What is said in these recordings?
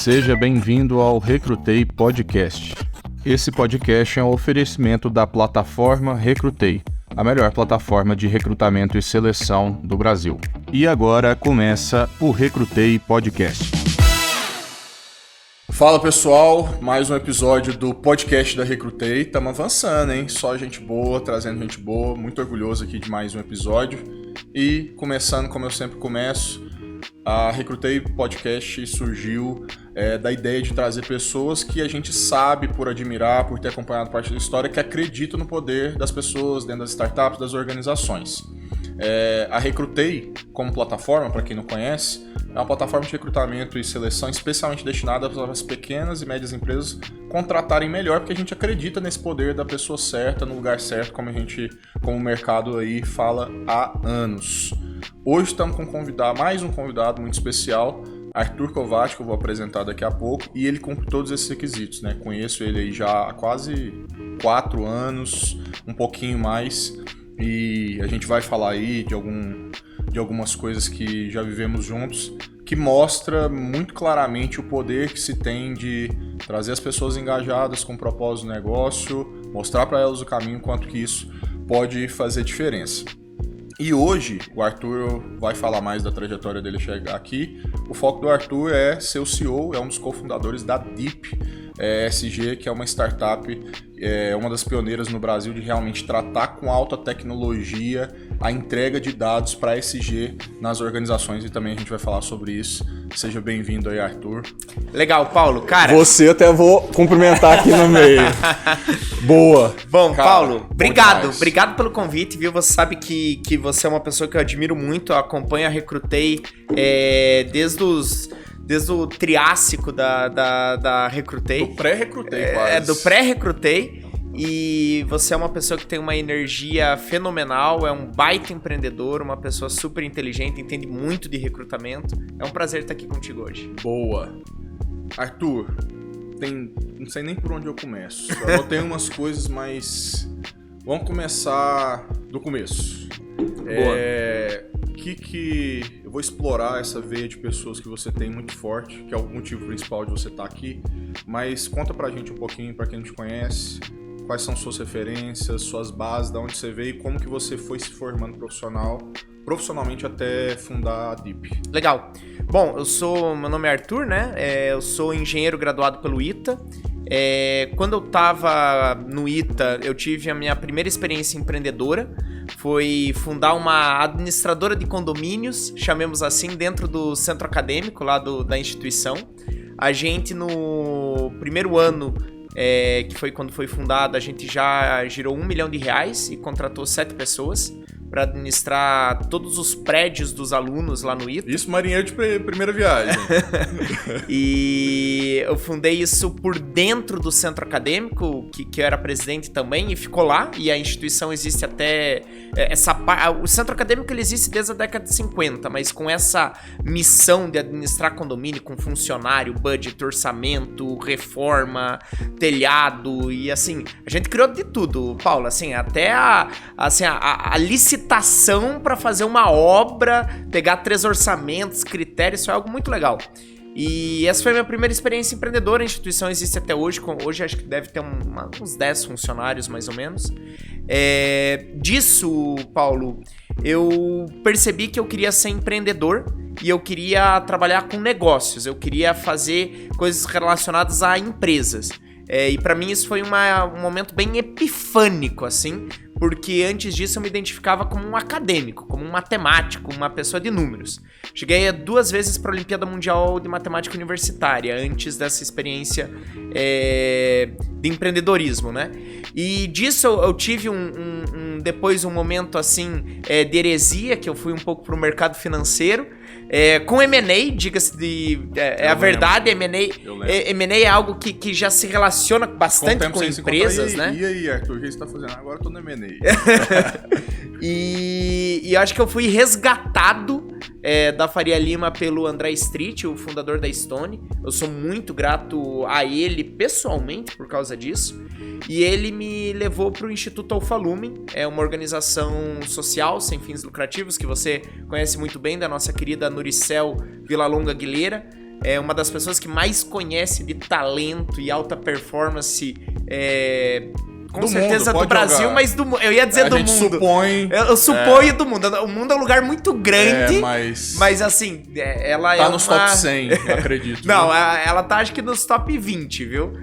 Seja bem-vindo ao Recrutei Podcast. Esse podcast é um oferecimento da plataforma Recrutei, a melhor plataforma de recrutamento e seleção do Brasil. E agora começa o Recrutei Podcast. Fala pessoal, mais um episódio do podcast da Recrutei. Estamos avançando, hein? Só gente boa, trazendo gente boa. Muito orgulhoso aqui de mais um episódio. E começando como eu sempre começo, a Recrutei Podcast surgiu da ideia de trazer pessoas que a gente sabe por admirar, por ter acompanhado parte da história, que acreditam no poder das pessoas dentro das startups, das organizações. A Recrutei, como plataforma, para quem não conhece, é uma plataforma de recrutamento e seleção especialmente destinada para as pequenas e médias empresas contratarem melhor, porque a gente acredita nesse poder da pessoa certa, no lugar certo, como o mercado aí fala há anos. Hoje estamos com mais um convidado muito especial, Arthur Kovács, que eu vou apresentar daqui a pouco, e ele cumpre todos esses requisitos, né? Conheço ele aí já há quase 4 anos, um pouquinho mais, e a gente vai falar aí de algumas coisas que já vivemos juntos, que mostra muito claramente o poder que se tem de trazer as pessoas engajadas com o propósito do negócio, mostrar para elas o caminho, quanto que isso pode fazer diferença. E hoje o Arthur vai falar mais da trajetória dele chegar aqui. O foco do Arthur é ser o CEO, é um dos cofundadores da Deep SG, que é uma startup, uma das pioneiras no Brasil de realmente tratar com alta tecnologia a entrega de dados para SG nas organizações, e também a gente vai falar sobre isso. Seja bem-vindo aí, Arthur. Legal, Paulo. Cara, você até vou cumprimentar aqui no meio. Boa. Bom, cara, Paulo, obrigado pelo convite, viu? Você sabe que você é uma pessoa que eu admiro muito, eu acompanho a Recrutei desde o Triássico da Recrutei. Do pré-Recrutei, quase. Do pré-Recrutei. E você é uma pessoa que tem uma energia fenomenal, é um baita empreendedor, uma pessoa super inteligente, entende muito de recrutamento. É um prazer estar aqui contigo hoje. Boa. Arthur, não sei nem por onde eu começo. Eu tenho umas coisas, mas vamos começar do começo. Boa. Eu vou explorar essa veia de pessoas que você tem muito forte, que é o motivo principal de você estar aqui, mas conta pra gente um pouquinho, pra quem não te conhece, quais são suas referências, suas bases, de onde você veio e como que você foi se formando profissionalmente até fundar a Deep. Legal. Bom, meu nome é Arthur, né? Eu sou engenheiro graduado pelo ITA. Quando eu estava no ITA, eu tive a minha primeira experiência empreendedora. Foi fundar uma administradora de condomínios, chamemos assim, dentro do centro acadêmico lá da instituição. A gente, no primeiro ano, que foi quando foi fundada, a gente já girou R$1 milhão e contratou 7 pessoas para administrar todos os prédios dos alunos lá no ITA. Isso, marinheiro de primeira viagem. E eu fundei isso por dentro do centro acadêmico, que eu era presidente também, e ficou lá. E a instituição existe até... O centro acadêmico ele existe desde a década de 50, mas com essa missão de administrar condomínio, com funcionário, budget, orçamento, reforma, telhado, e assim, a gente criou de tudo, Paulo, assim, até a licitação para fazer uma obra, pegar 3 orçamentos, critérios, isso é algo muito legal. E essa foi a minha primeira experiência empreendedora. A instituição existe até hoje. Hoje acho que deve ter uns 10 funcionários, mais ou menos. Disso, Paulo, eu percebi que eu queria ser empreendedor e eu queria trabalhar com negócios. Eu queria fazer coisas relacionadas a empresas. E pra mim isso foi um momento bem epifânico, assim, porque antes disso eu me identificava como um acadêmico, como um matemático, uma pessoa de números. Cheguei 2 vezes para a Olimpíada Mundial de Matemática Universitária, antes dessa experiência de empreendedorismo, né? E disso eu tive depois um momento, assim, de heresia, que eu fui um pouco pro mercado financeiro, com M&A, diga-se a verdade, M&A é algo que já se relaciona bastante com empresas, né? E aí, Arthur, o que você tá fazendo? Agora eu tô no M&A. E eu acho que eu fui resgatado da Faria Lima pelo André Street, o fundador da Stone. Eu sou muito grato a ele pessoalmente por causa disso. E ele me levou para o Instituto Alfa Lumen, é uma organização social sem fins lucrativos que você conhece muito bem, da nossa querida Nuricel Villalonga Aguilera. é uma das pessoas que mais conhece de talento e alta performance, com do certeza mundo, do Brasil, jogar. mas eu ia dizer do mundo. Supõe, eu suponho do mundo. O mundo é um lugar muito grande, mas assim, ela tá é nos top 100, acredito. Não, ela tá acho que nos top 20, viu?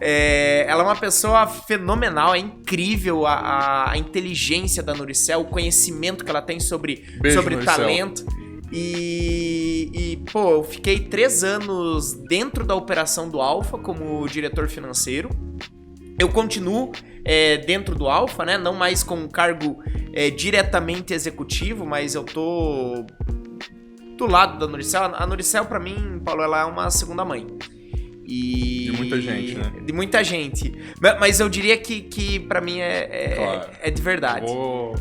Ela é uma pessoa fenomenal, é incrível a inteligência da Nuricel, o conhecimento que ela tem sobre talento. Pô, eu fiquei 3 anos dentro da operação do Alpha como diretor financeiro. Eu continuo dentro do Alpha, né? Não mais com um cargo diretamente executivo, mas eu tô do lado da Nuricel. A Nuricel, pra mim, Paulo, ela é uma segunda mãe. De muita gente, né? De muita gente. Mas eu diria que pra mim claro. É de verdade. Oh.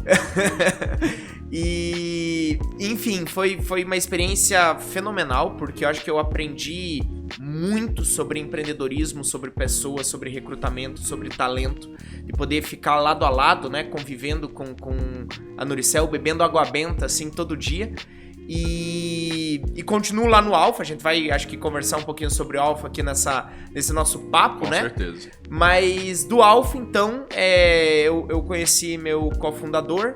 Enfim, foi uma experiência fenomenal, porque eu acho que eu aprendi muito sobre empreendedorismo, sobre pessoas, sobre recrutamento, sobre talento, de poder ficar lado a lado, né, convivendo com a Nuricel, bebendo água benta, assim, todo dia. E continuo lá no Alpha, a gente vai, acho que, conversar um pouquinho sobre o Alpha aqui nesse nosso papo, né? Com certeza. Mas do Alpha, então, eu conheci meu cofundador,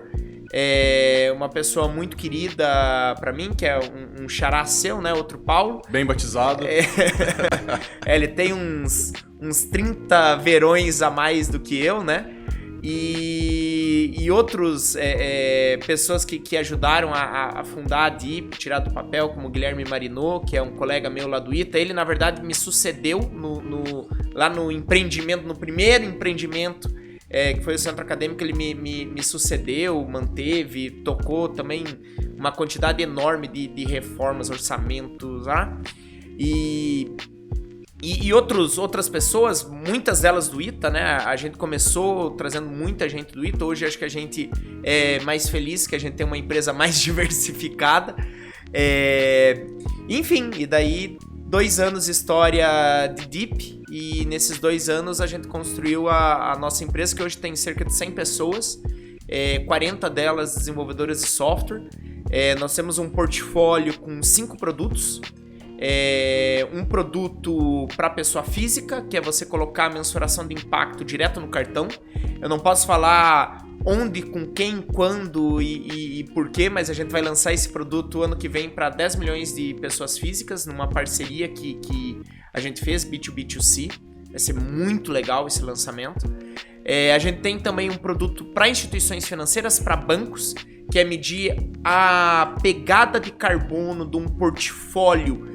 uma pessoa muito querida pra mim, que é um xará seu, né? Outro Paulo. Bem batizado. Ele tem uns 30 verões a mais do que eu, né? E outros pessoas que ajudaram a fundar a DIP, tirar do papel, como o Guilherme Marinot, que é um colega meu lá do ITA. Ele, na verdade, me sucedeu lá no empreendimento, no primeiro empreendimento, que foi o Centro Acadêmico. Ele me sucedeu, manteve, tocou também uma quantidade enorme de reformas, orçamentos, tá? E outras pessoas, muitas delas do ITA, né? A gente começou trazendo muita gente do ITA. Hoje acho que a gente é mais feliz, que a gente tem uma empresa mais diversificada. Enfim, e daí 2 anos de história de DIP. E nesses 2 anos a gente construiu a nossa empresa, que hoje tem cerca de 100 pessoas. 40 delas desenvolvedoras de software. Nós temos um portfólio com 5 produtos. Um produto para pessoa física, que é você colocar a mensuração de impacto direto no cartão. Eu não posso falar onde, com quem, quando e por quê, mas a gente vai lançar esse produto ano que vem para 10 milhões de pessoas físicas, numa parceria que a gente fez, B2B2C. Vai ser muito legal esse lançamento. A gente tem também um produto para instituições financeiras, para bancos, que é medir a pegada de carbono de um portfólio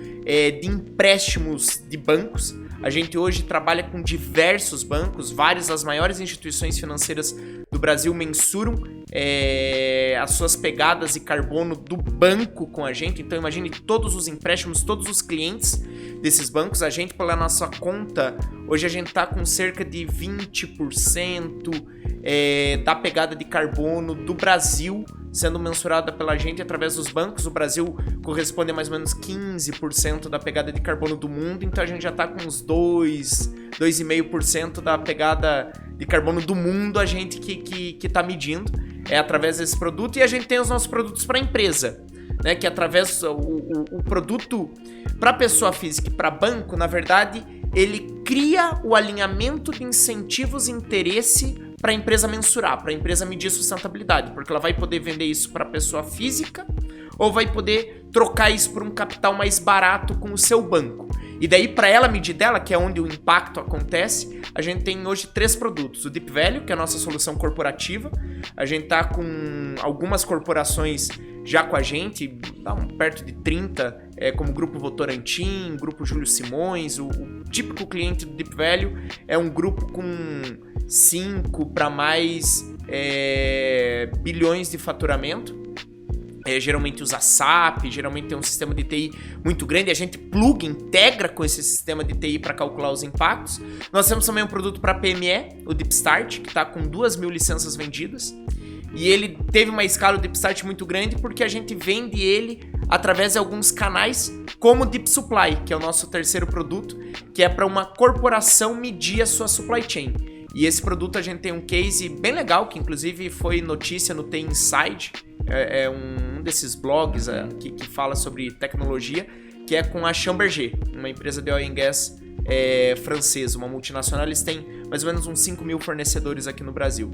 de empréstimos de bancos. A gente hoje trabalha com diversos bancos, várias das maiores instituições financeiras do Brasil mensuram as suas pegadas de carbono do banco com a gente. Então imagine todos os empréstimos, todos os clientes desses bancos. A gente, pela nossa conta, hoje a gente está com cerca de 20% da pegada de carbono do Brasil sendo mensurada pela gente através dos bancos. O Brasil corresponde a mais ou menos 15% da pegada de carbono do mundo, então a gente já está com uns 2,5% da pegada de carbono do mundo, a gente que está medindo através desse produto. E a gente tem os nossos produtos para empresa, né, que através o produto para pessoa física e para banco, na verdade, ele cria o alinhamento de incentivos e interesse para a empresa mensurar, para a empresa medir sustentabilidade, porque ela vai poder vender isso para a pessoa física ou vai poder trocar isso por um capital mais barato com o seu banco. E daí, para ela medir dela, que é onde o impacto acontece, a gente tem hoje 3 produtos. O Deep Value, que é a nossa solução corporativa. A gente tá com algumas corporações já com a gente, perto de 30, como o Grupo Votorantim, Grupo Júlio Simões. O típico cliente do Deep Value é um grupo com 5 para mais bilhões de faturamento. Geralmente usa SAP, geralmente tem um sistema de TI muito grande, a gente integra com esse sistema de TI para calcular os impactos. Nós temos também um produto para PME, o DeepStart, que está com 2.000 licenças vendidas, e ele teve uma escala de DeepStart muito grande porque a gente vende ele através de alguns canais, como o Deep Supply, que é o nosso terceiro produto, que é para uma corporação medir a sua supply chain. E esse produto a gente tem um case bem legal, que inclusive foi notícia no TI Inside, um desses blogs que fala sobre tecnologia, que é com a Schlumberger, uma empresa de oil and gas francesa, uma multinacional. Eles têm mais ou menos uns 5 mil fornecedores aqui no Brasil.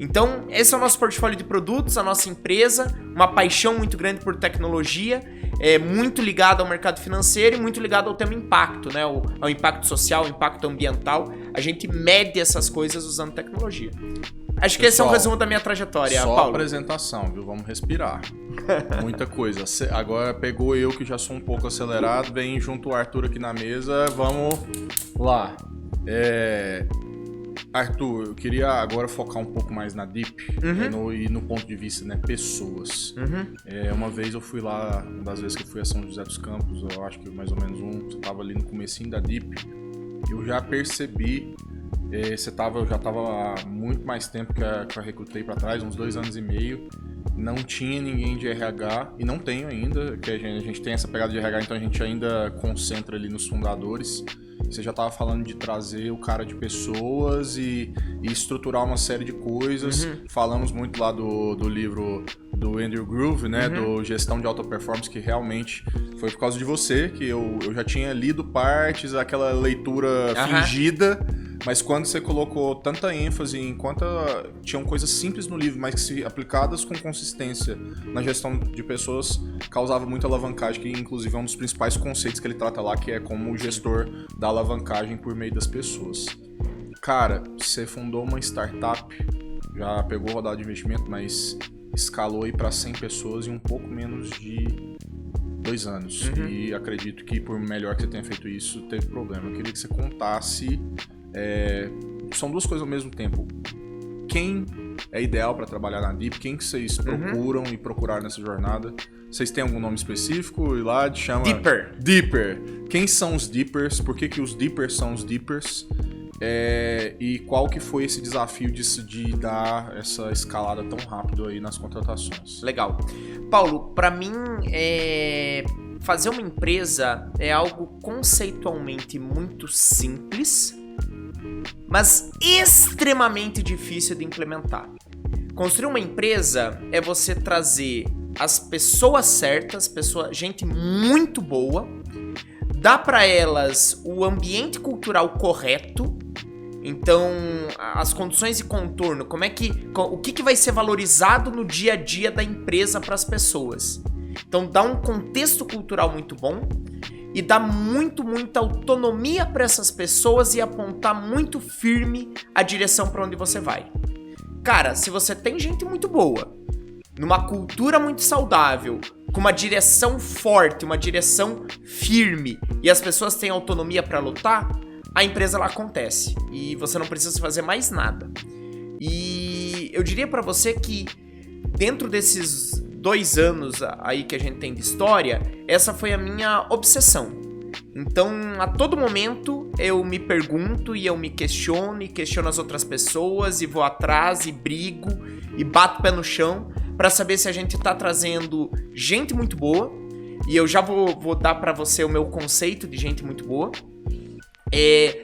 Então, esse é o nosso portfólio de produtos, a nossa empresa, uma paixão muito grande por tecnologia, muito ligado ao mercado financeiro e muito ligado ao tema impacto, né? Ao impacto social, ao impacto ambiental. A gente mede essas coisas usando tecnologia. Acho que esse é um resumo da minha trajetória, Paulo. Paulo. Apresentação, viu? Vamos respirar. Muita coisa. Agora pegou eu, que já sou um pouco acelerado, vem junto o Arthur aqui na mesa, vamos lá. Arthur, eu queria agora focar um pouco mais na Deep e no ponto de vista, né, pessoas. Uma vez eu fui lá, uma das vezes que eu fui a São José dos Campos, eu acho que mais ou menos você estava ali no comecinho da Deep, eu já percebi, eu já estava há muito mais tempo que eu recrutei para trás, uns 2 anos e meio, não tinha ninguém de RH, e não tenho ainda, que a gente tem essa pegada de RH, então a gente ainda concentra ali nos fundadores. Você já estava falando de trazer o cara de pessoas e estruturar uma série de coisas. Falamos muito lá do livro do Andrew Groove, né? Do Gestão de Alta Performance, que realmente foi por causa de você, que eu já tinha lido partes, aquela leitura fingida, mas quando você colocou tanta ênfase em quanto tinham coisas simples no livro, mas que se aplicadas com consistência na gestão de pessoas, causava muita alavancagem, que inclusive é um dos principais conceitos que ele trata lá, que é como o gestor da alavancagem por meio das pessoas. Cara, você fundou uma startup, já pegou rodada de investimento, mas escalou aí para 100 pessoas em um pouco menos de 2 anos. E acredito que por melhor que você tenha feito isso, teve problema. Eu queria que você contasse, são 2 coisas ao mesmo tempo. Quem é ideal para trabalhar na Deep? Quem que vocês procuram e procuraram nessa jornada? Vocês têm algum nome específico? E lá chama... Deeper. Quem são os Deepers? Por que os Deepers são os Deepers? E qual que foi esse desafio de dar essa escalada tão rápido aí nas contratações? Legal. Paulo, para mim, fazer uma empresa é algo conceitualmente muito simples, mas extremamente difícil de implementar. Construir uma empresa é você trazer as pessoas certas, gente muito boa, dá para elas o ambiente cultural correto. Então, as condições de contorno, o que vai ser valorizado no dia a dia da empresa para as pessoas. Então, dá um contexto cultural muito bom e dá muita autonomia para essas pessoas e apontar muito firme a direção para onde você vai. Cara, se você tem gente muito boa, numa cultura muito saudável, com uma direção forte, uma direção firme, e as pessoas têm autonomia para lutar, a empresa ela acontece e você não precisa fazer mais nada. E eu diria para você que dentro desses 2 anos aí que a gente tem de história, essa foi a minha obsessão. Então, a todo momento eu me pergunto e eu me questiono e questiono as outras pessoas e vou atrás e brigo e bato o pé no chão para saber se a gente tá trazendo gente muito boa. E eu já vou dar para você o meu conceito de gente muito boa.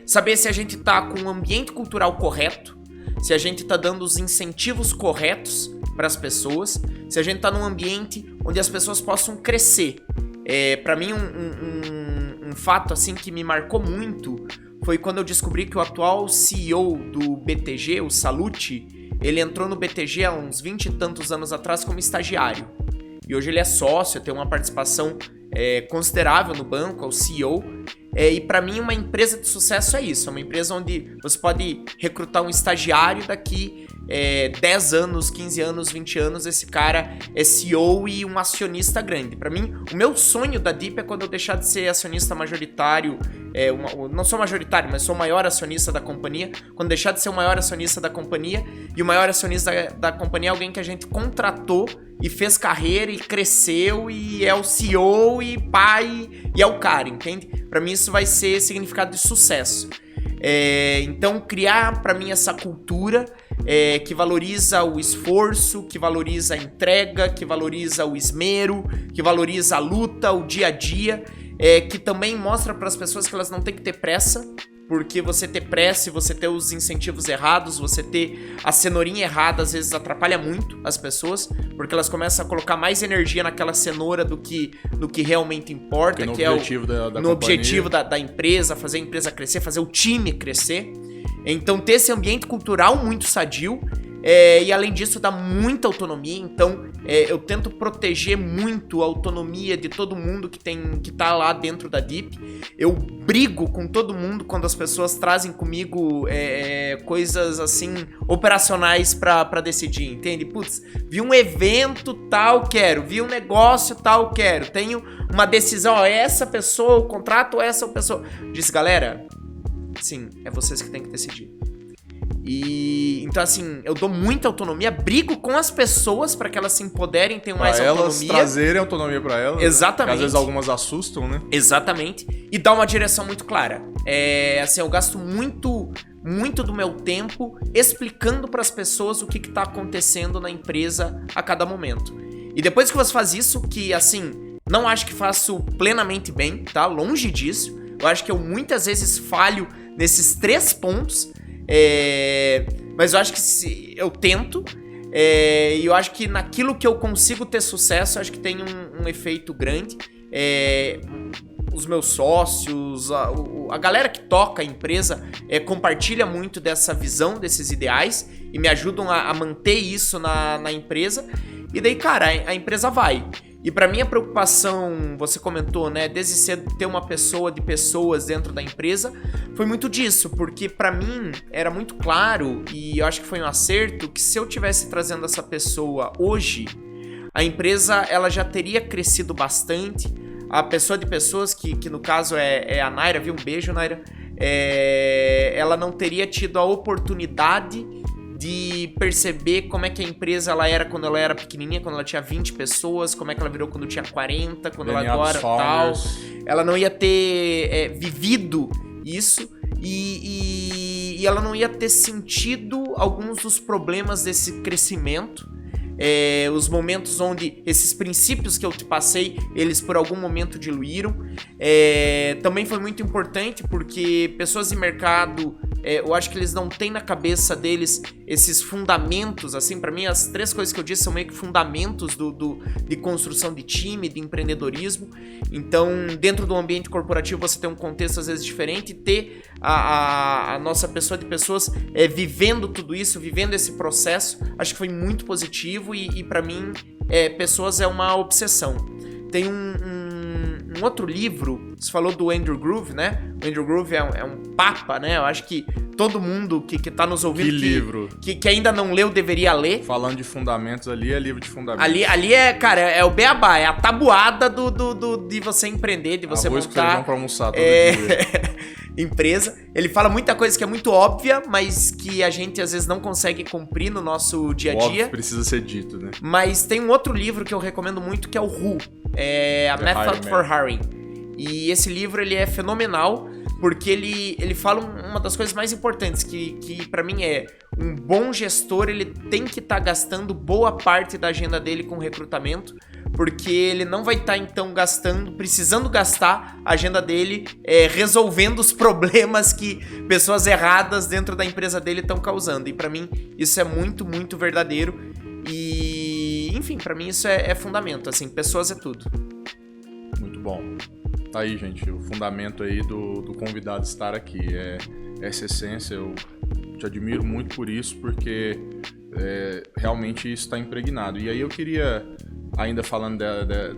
Saber se a gente tá com um ambiente cultural correto, se a gente tá dando os incentivos corretos para as pessoas, se a gente tá num ambiente onde as pessoas possam crescer. Para mim, um fato assim que me marcou muito foi quando eu descobri que o atual CEO do BTG, o Salluti, ele entrou no BTG há uns 20 e tantos anos atrás como estagiário. E hoje ele é sócio, tem uma participação considerável no banco, é o CEO. E para mim uma empresa de sucesso é isso, é uma empresa onde você pode recrutar um estagiário daqui 10 anos, 15 anos, 20 anos, esse cara é CEO e um acionista grande. Para mim, o meu sonho da Deep é quando eu deixar de ser acionista majoritário, não sou majoritário, mas sou o maior acionista da companhia, quando deixar de ser o maior acionista da companhia, e o maior acionista da companhia é alguém que a gente contratou e fez carreira e cresceu e é o CEO e pai e é o cara, entende? Para mim isso vai ser significado de sucesso. Então criar para mim essa cultura que valoriza o esforço, que valoriza a entrega, que valoriza o esmero, que valoriza a luta, o dia a dia, que também mostra para as pessoas que elas não têm que ter pressa, porque você ter pressa, você ter os incentivos errados, você ter a cenourinha errada, às vezes atrapalha muito as pessoas, porque elas começam a colocar mais energia naquela cenoura do que realmente importa, que é no objetivo da empresa, fazer a empresa crescer, fazer o time crescer. Então ter esse ambiente cultural muito sadio, e além disso dá muita autonomia. Então eu tento proteger muito a autonomia de todo mundo que tá lá dentro da Deep. Eu brigo com todo mundo quando as pessoas trazem comigo coisas assim operacionais pra decidir, entende? Putz, vi um evento tal, quero, vi um negócio tal, quero, tenho uma decisão, essa pessoa, o contrato, essa pessoa. Disse, galera, sim, é vocês que tem que decidir. E então assim, eu dou muita autonomia, brigo com as pessoas para que elas se empoderem, tenham mais autonomia. Elas trazerem autonomia para elas. Exatamente. Né? Às vezes algumas assustam, né? Exatamente. E dá uma direção muito clara. Assim, eu gasto muito do meu tempo explicando para as pessoas o que tá acontecendo na empresa a cada momento. E depois que você faz isso, que assim, não acho que faço plenamente bem, tá? Longe disso. Eu acho que eu muitas vezes falho nesses 3 pontos. Mas eu acho que eu tento, e eu acho que naquilo que eu consigo ter sucesso, eu acho que tem um efeito grande. Os meus sócios, a galera que toca a empresa compartilha muito dessa visão, desses ideais, e me ajudam a manter isso na empresa. E daí, cara, a empresa vai. E pra mim a preocupação, você comentou, né, desde cedo ter uma pessoa de pessoas dentro da empresa, foi muito disso, porque pra mim era muito claro, e eu acho que foi um acerto, que se eu tivesse trazendo essa pessoa hoje, a empresa ela já teria crescido bastante. A pessoa de pessoas, que no caso é a Naira, viu? Um beijo, Naira. Ela não teria tido a oportunidade de perceber como é que a empresa ela era quando ela era pequenininha, quando ela tinha 20 pessoas, como é que ela virou quando tinha 40, quando ela agora tal. Ela não ia ter vivido isso e ela não ia ter sentido alguns dos problemas desse crescimento. Os momentos onde esses princípios que eu te passei, eles por algum momento diluíram. Também foi muito importante porque pessoas de mercado, eu acho que eles não têm na cabeça deles esses fundamentos, assim, pra mim as 3 coisas que eu disse são meio que fundamentos de construção de time, de empreendedorismo. Então, dentro do ambiente corporativo você tem um contexto às vezes diferente, e ter a nossa pessoa de pessoas vivendo tudo isso, vivendo esse processo, acho que foi muito positivo e pra mim, pessoas é uma obsessão. Tem um outro livro, você falou do Andrew Groove, né? O Andrew Groove é um papa, né? Eu acho que todo mundo que tá nos ouvindo, livro? Que ainda não leu, deveria ler. Falando de fundamentos, ali é livro de fundamentos. Ali cara, é o beabá, é a tabuada de você empreender, de você montar... Arroz com pra almoçar todo dia. Empresa. Ele fala muita coisa que é muito óbvia, mas que a gente às vezes não consegue cumprir no nosso dia a dia. Óbvio, precisa ser dito, né? Mas tem um outro livro que eu recomendo muito, que é o Who, a Method for Hiring. E esse livro ele é fenomenal, porque ele fala uma das coisas mais importantes, que pra mim um bom gestor, ele tem que estar gastando boa parte da agenda dele com recrutamento, porque ele não vai estar então precisando gastar a agenda dele resolvendo os problemas que pessoas erradas dentro da empresa dele estão causando. E pra mim isso é muito, muito verdadeiro. E enfim, pra mim isso é fundamento, assim, pessoas é tudo. Muito bom. Tá aí, gente, o fundamento aí do convidado estar aqui. Essa essência, eu te admiro muito por isso, porque realmente isso está impregnado. E aí eu queria, ainda falando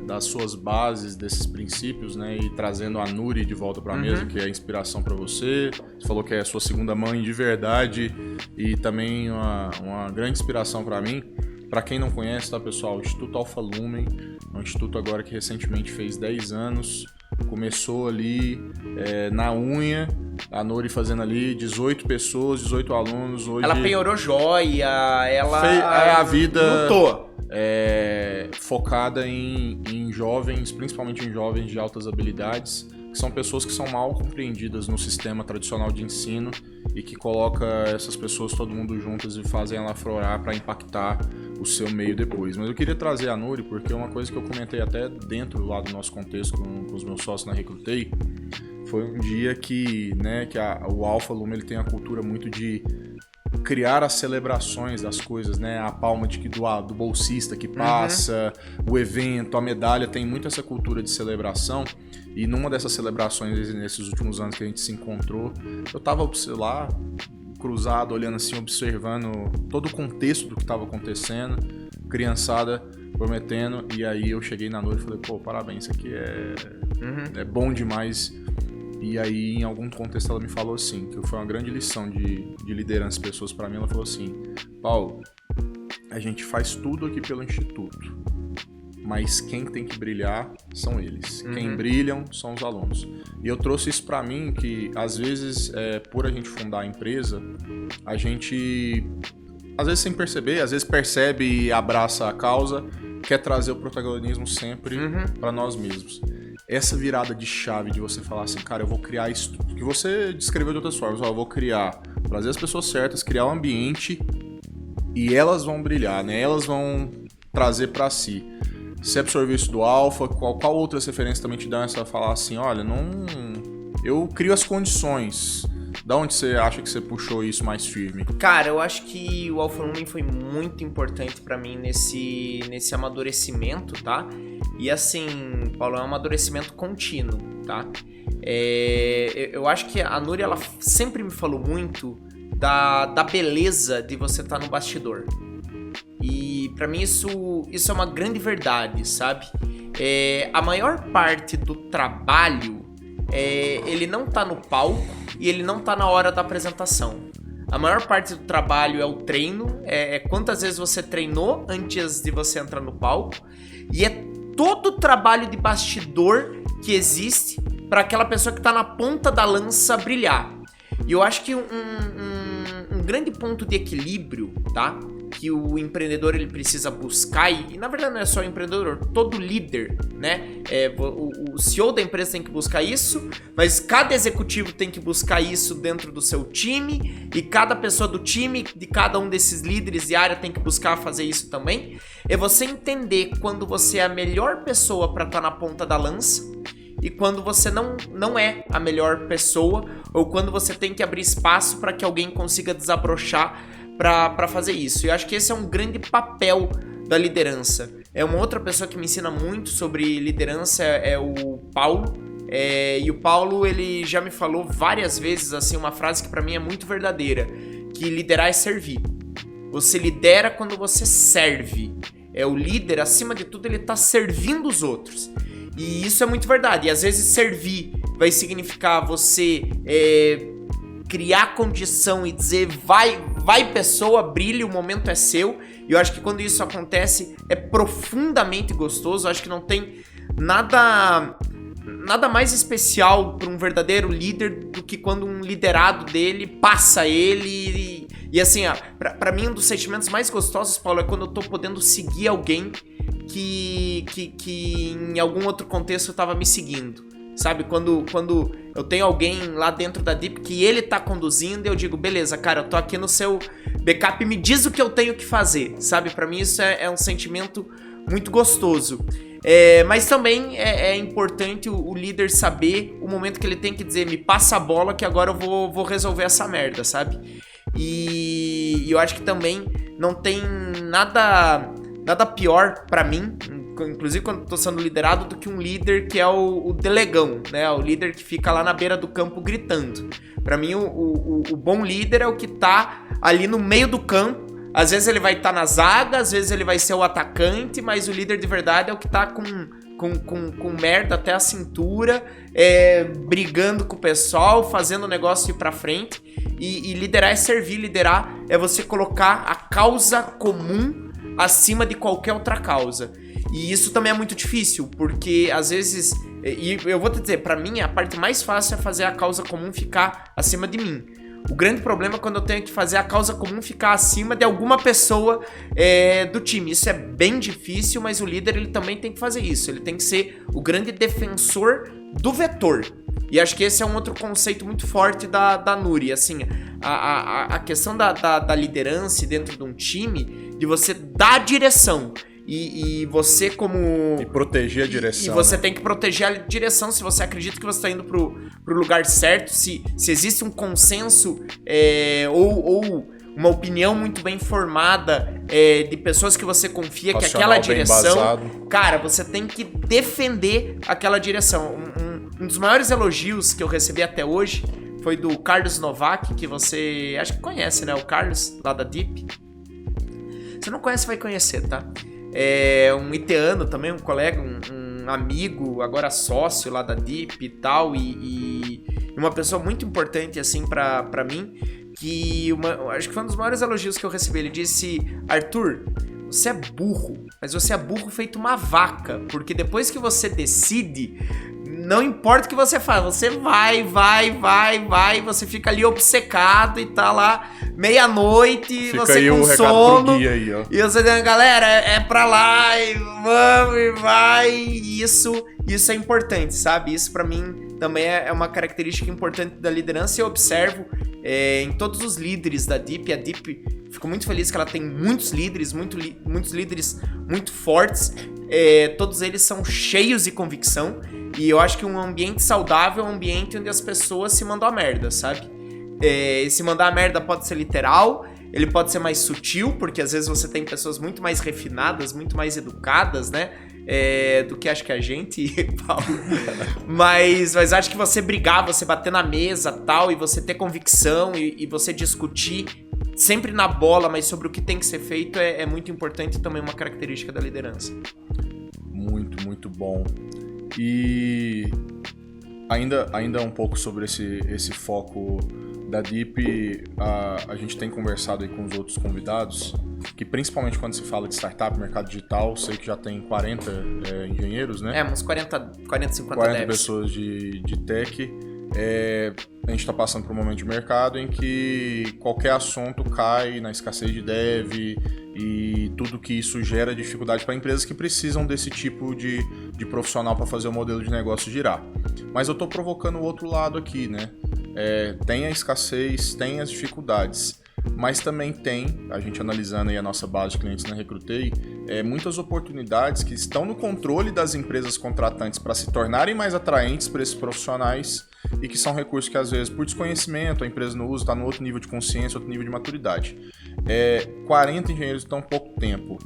das suas bases, desses princípios, né, e trazendo a Nuri de volta para a mesa, que é a inspiração para você. Você falou que é a sua segunda mãe de verdade e também uma grande inspiração para mim. Para quem não conhece, tá, pessoal? O Instituto Alpha Lumen é um instituto agora que recentemente fez 10 anos. Começou ali na unha, a Nuri fazendo ali 18 pessoas, 18 alunos. Hoje ela penhorou joia, a vida lutou. Focada em jovens, principalmente em jovens de altas habilidades, que são pessoas que são mal compreendidas no sistema tradicional de ensino e que coloca essas pessoas todo mundo juntas e fazem ela aflorar para impactar o seu meio depois. Mas eu queria trazer a Nuri porque uma coisa que eu comentei até dentro lá do nosso contexto com os meus sócios na Recrutei foi um dia que, né, o Alpha Luma ele tem a cultura muito de criar as celebrações das coisas, né? A palma do bolsista que passa, o evento, a medalha, tem muito essa cultura de celebração. E numa dessas celebrações, nesses últimos anos que a gente se encontrou, eu tava, sei lá, cruzado, olhando assim, observando todo o contexto do que estava acontecendo, criançada prometendo, e aí eu cheguei na noite e falei, pô, parabéns, isso aqui é bom demais. E aí, em algum contexto, ela me falou assim, que foi uma grande lição de liderança de pessoas para mim. Ela falou assim, Paulo, a gente faz tudo aqui pelo Instituto, mas quem tem que brilhar são eles. Quem brilham são os alunos. E eu trouxe isso para mim, que às vezes, por a gente fundar a empresa, a gente, às vezes sem perceber, às vezes percebe e abraça a causa, quer trazer o protagonismo sempre para nós mesmos. Essa virada de chave de você falar assim, cara, eu vou criar isso, que você descreveu de outras formas, eu vou criar, trazer as pessoas certas, criar um ambiente e elas vão brilhar, né? Elas vão trazer para si. Você absorveu isso do Alpha, qual outras referências também te dão essa falar assim, olha, eu crio as condições. Da onde você acha que você puxou isso mais firme? Cara, eu acho que o Alpha Lumen foi muito importante pra mim nesse amadurecimento, tá? E assim, Paulo, é um amadurecimento contínuo, tá? Eu acho que a Núria, ela sempre me falou muito da beleza de você estar no bastidor. E pra mim isso é uma grande verdade, sabe? A maior parte do trabalho, ele não tá no palco e ele não tá na hora da apresentação. A maior parte do trabalho é o treino, quantas vezes você treinou antes de você entrar no palco, e é todo o trabalho de bastidor que existe para aquela pessoa que tá na ponta da lança brilhar. E eu acho que um grande ponto de equilíbrio, tá? Que o empreendedor ele precisa buscar, e na verdade não é só o empreendedor, todo líder, né? O CEO da empresa tem que buscar isso, mas cada executivo tem que buscar isso dentro do seu time, e cada pessoa do time, de cada um desses líderes de área tem que buscar fazer isso também. É você entender quando você é a melhor pessoa para estar na ponta da lança, e quando você não é a melhor pessoa, ou quando você tem que abrir espaço para que alguém consiga desabrochar para fazer isso. E eu acho que esse é um grande papel da liderança. Uma outra pessoa que me ensina muito sobre liderança é o Paulo. E o Paulo, ele já me falou várias vezes assim, uma frase que para mim é muito verdadeira, que liderar é servir. Você lidera quando você serve. O líder, acima de tudo, ele tá servindo os outros. E isso é muito verdade. E às vezes servir vai significar você criar condição e dizer vai pessoa, brilhe, o momento é seu. E eu acho que quando isso acontece é profundamente gostoso. Eu acho que não tem nada mais especial para um verdadeiro líder do que quando um liderado dele passa ele. E assim, pra mim um dos sentimentos mais gostosos, Paulo, é quando eu tô podendo seguir alguém que em algum outro contexto tava me seguindo. Sabe, quando eu tenho alguém lá dentro da Deep que ele tá conduzindo, eu digo, beleza, cara, eu tô aqui no seu backup, me diz o que eu tenho que fazer, sabe? Pra mim isso é um sentimento muito gostoso. Mas também é importante o líder saber o momento que ele tem que dizer, me passa a bola que agora eu vou resolver essa merda, sabe? E eu acho que também não tem nada pior pra mim, inclusive quando eu tô sendo liderado, do que um líder que é o delegão, né? O líder que fica lá na beira do campo gritando. Pra mim, o bom líder é o que tá ali no meio do campo. Às vezes ele vai estar na zaga, às vezes ele vai ser o atacante, mas o líder de verdade é o que tá com merda até a cintura, brigando com o pessoal, fazendo o negócio ir pra frente. E liderar é servir, liderar é você colocar a causa comum acima de qualquer outra causa. E isso também é muito difícil, porque às vezes, e eu vou te dizer, pra mim a parte mais fácil é fazer a causa comum ficar acima de mim. O grande problema é quando eu tenho que fazer a causa comum ficar acima de alguma pessoa do time. Isso é bem difícil, mas o líder ele também tem que fazer isso. Ele tem que ser o grande defensor do vetor. E acho que esse é um outro conceito muito forte da Núria. Assim, a questão da liderança dentro de um time, de você dar direção. e você como... E proteger a direção. E você né? tem que proteger a direção se você acredita que você está indo pro lugar certo, se existe um consenso ou uma opinião muito bem formada de pessoas que você confia que aquela direção... Cara, você tem que defender aquela direção. Um dos maiores elogios que eu recebi até hoje foi do Carlos Novak, que você acho que conhece, né? O Carlos, lá da Deep. Se não conhece, vai conhecer, tá? É um iteano também, um colega, um amigo, agora sócio lá da Deep e tal, e uma pessoa muito importante, assim, pra mim, que acho que foi um dos maiores elogios que eu recebi. Ele disse: Arthur, você é burro, mas você é burro feito uma vaca, porque depois que você decide, não importa o que você faz, você vai, você fica ali obcecado e tá lá meia-noite, fica você aí com o sono, recado pro guia aí, ó. E você dizendo, galera, é pra lá, e vamos, e vai, e isso é importante, sabe? Isso pra mim também é uma característica importante da liderança, e eu observo em todos os líderes da Deep. A Deep, fico muito feliz que ela tem muitos líderes, muitos líderes muito fortes, todos eles são cheios de convicção, e eu acho que um ambiente saudável é um ambiente onde as pessoas se mandam a merda, sabe? Se mandar a merda pode ser literal, ele pode ser mais sutil, porque às vezes você tem pessoas muito mais refinadas, muito mais educadas, né? Do que acho que a gente, Paulo. mas acho que você brigar, você bater na mesa tal, e você ter convicção e você discutir sempre na bola, mas sobre o que tem que ser feito é muito importante, e também uma característica da liderança. Muito, muito bom. E ainda um pouco sobre esse foco da Deep, a gente tem conversado aí com os outros convidados, que principalmente quando se fala de startup, mercado digital, sei que já tem 40 engenheiros, né? Uns 40, 50 devs. Pessoas de tech. A gente está passando por um momento de mercado em que qualquer assunto cai na escassez de dev e tudo que isso gera dificuldade para empresas que precisam desse tipo de profissional para fazer o modelo de negócio girar. Mas eu estou provocando o outro lado aqui, né? Tem a escassez, tem as dificuldades, mas também tem, a gente analisando aí a nossa base de clientes na Recrutei, muitas oportunidades que estão no controle das empresas contratantes para se tornarem mais atraentes para esses profissionais, e que são recursos que às vezes por desconhecimento a empresa não usa, está no outro nível de consciência, outro nível de maturidade. 40 engenheiros em tão pouco tempo.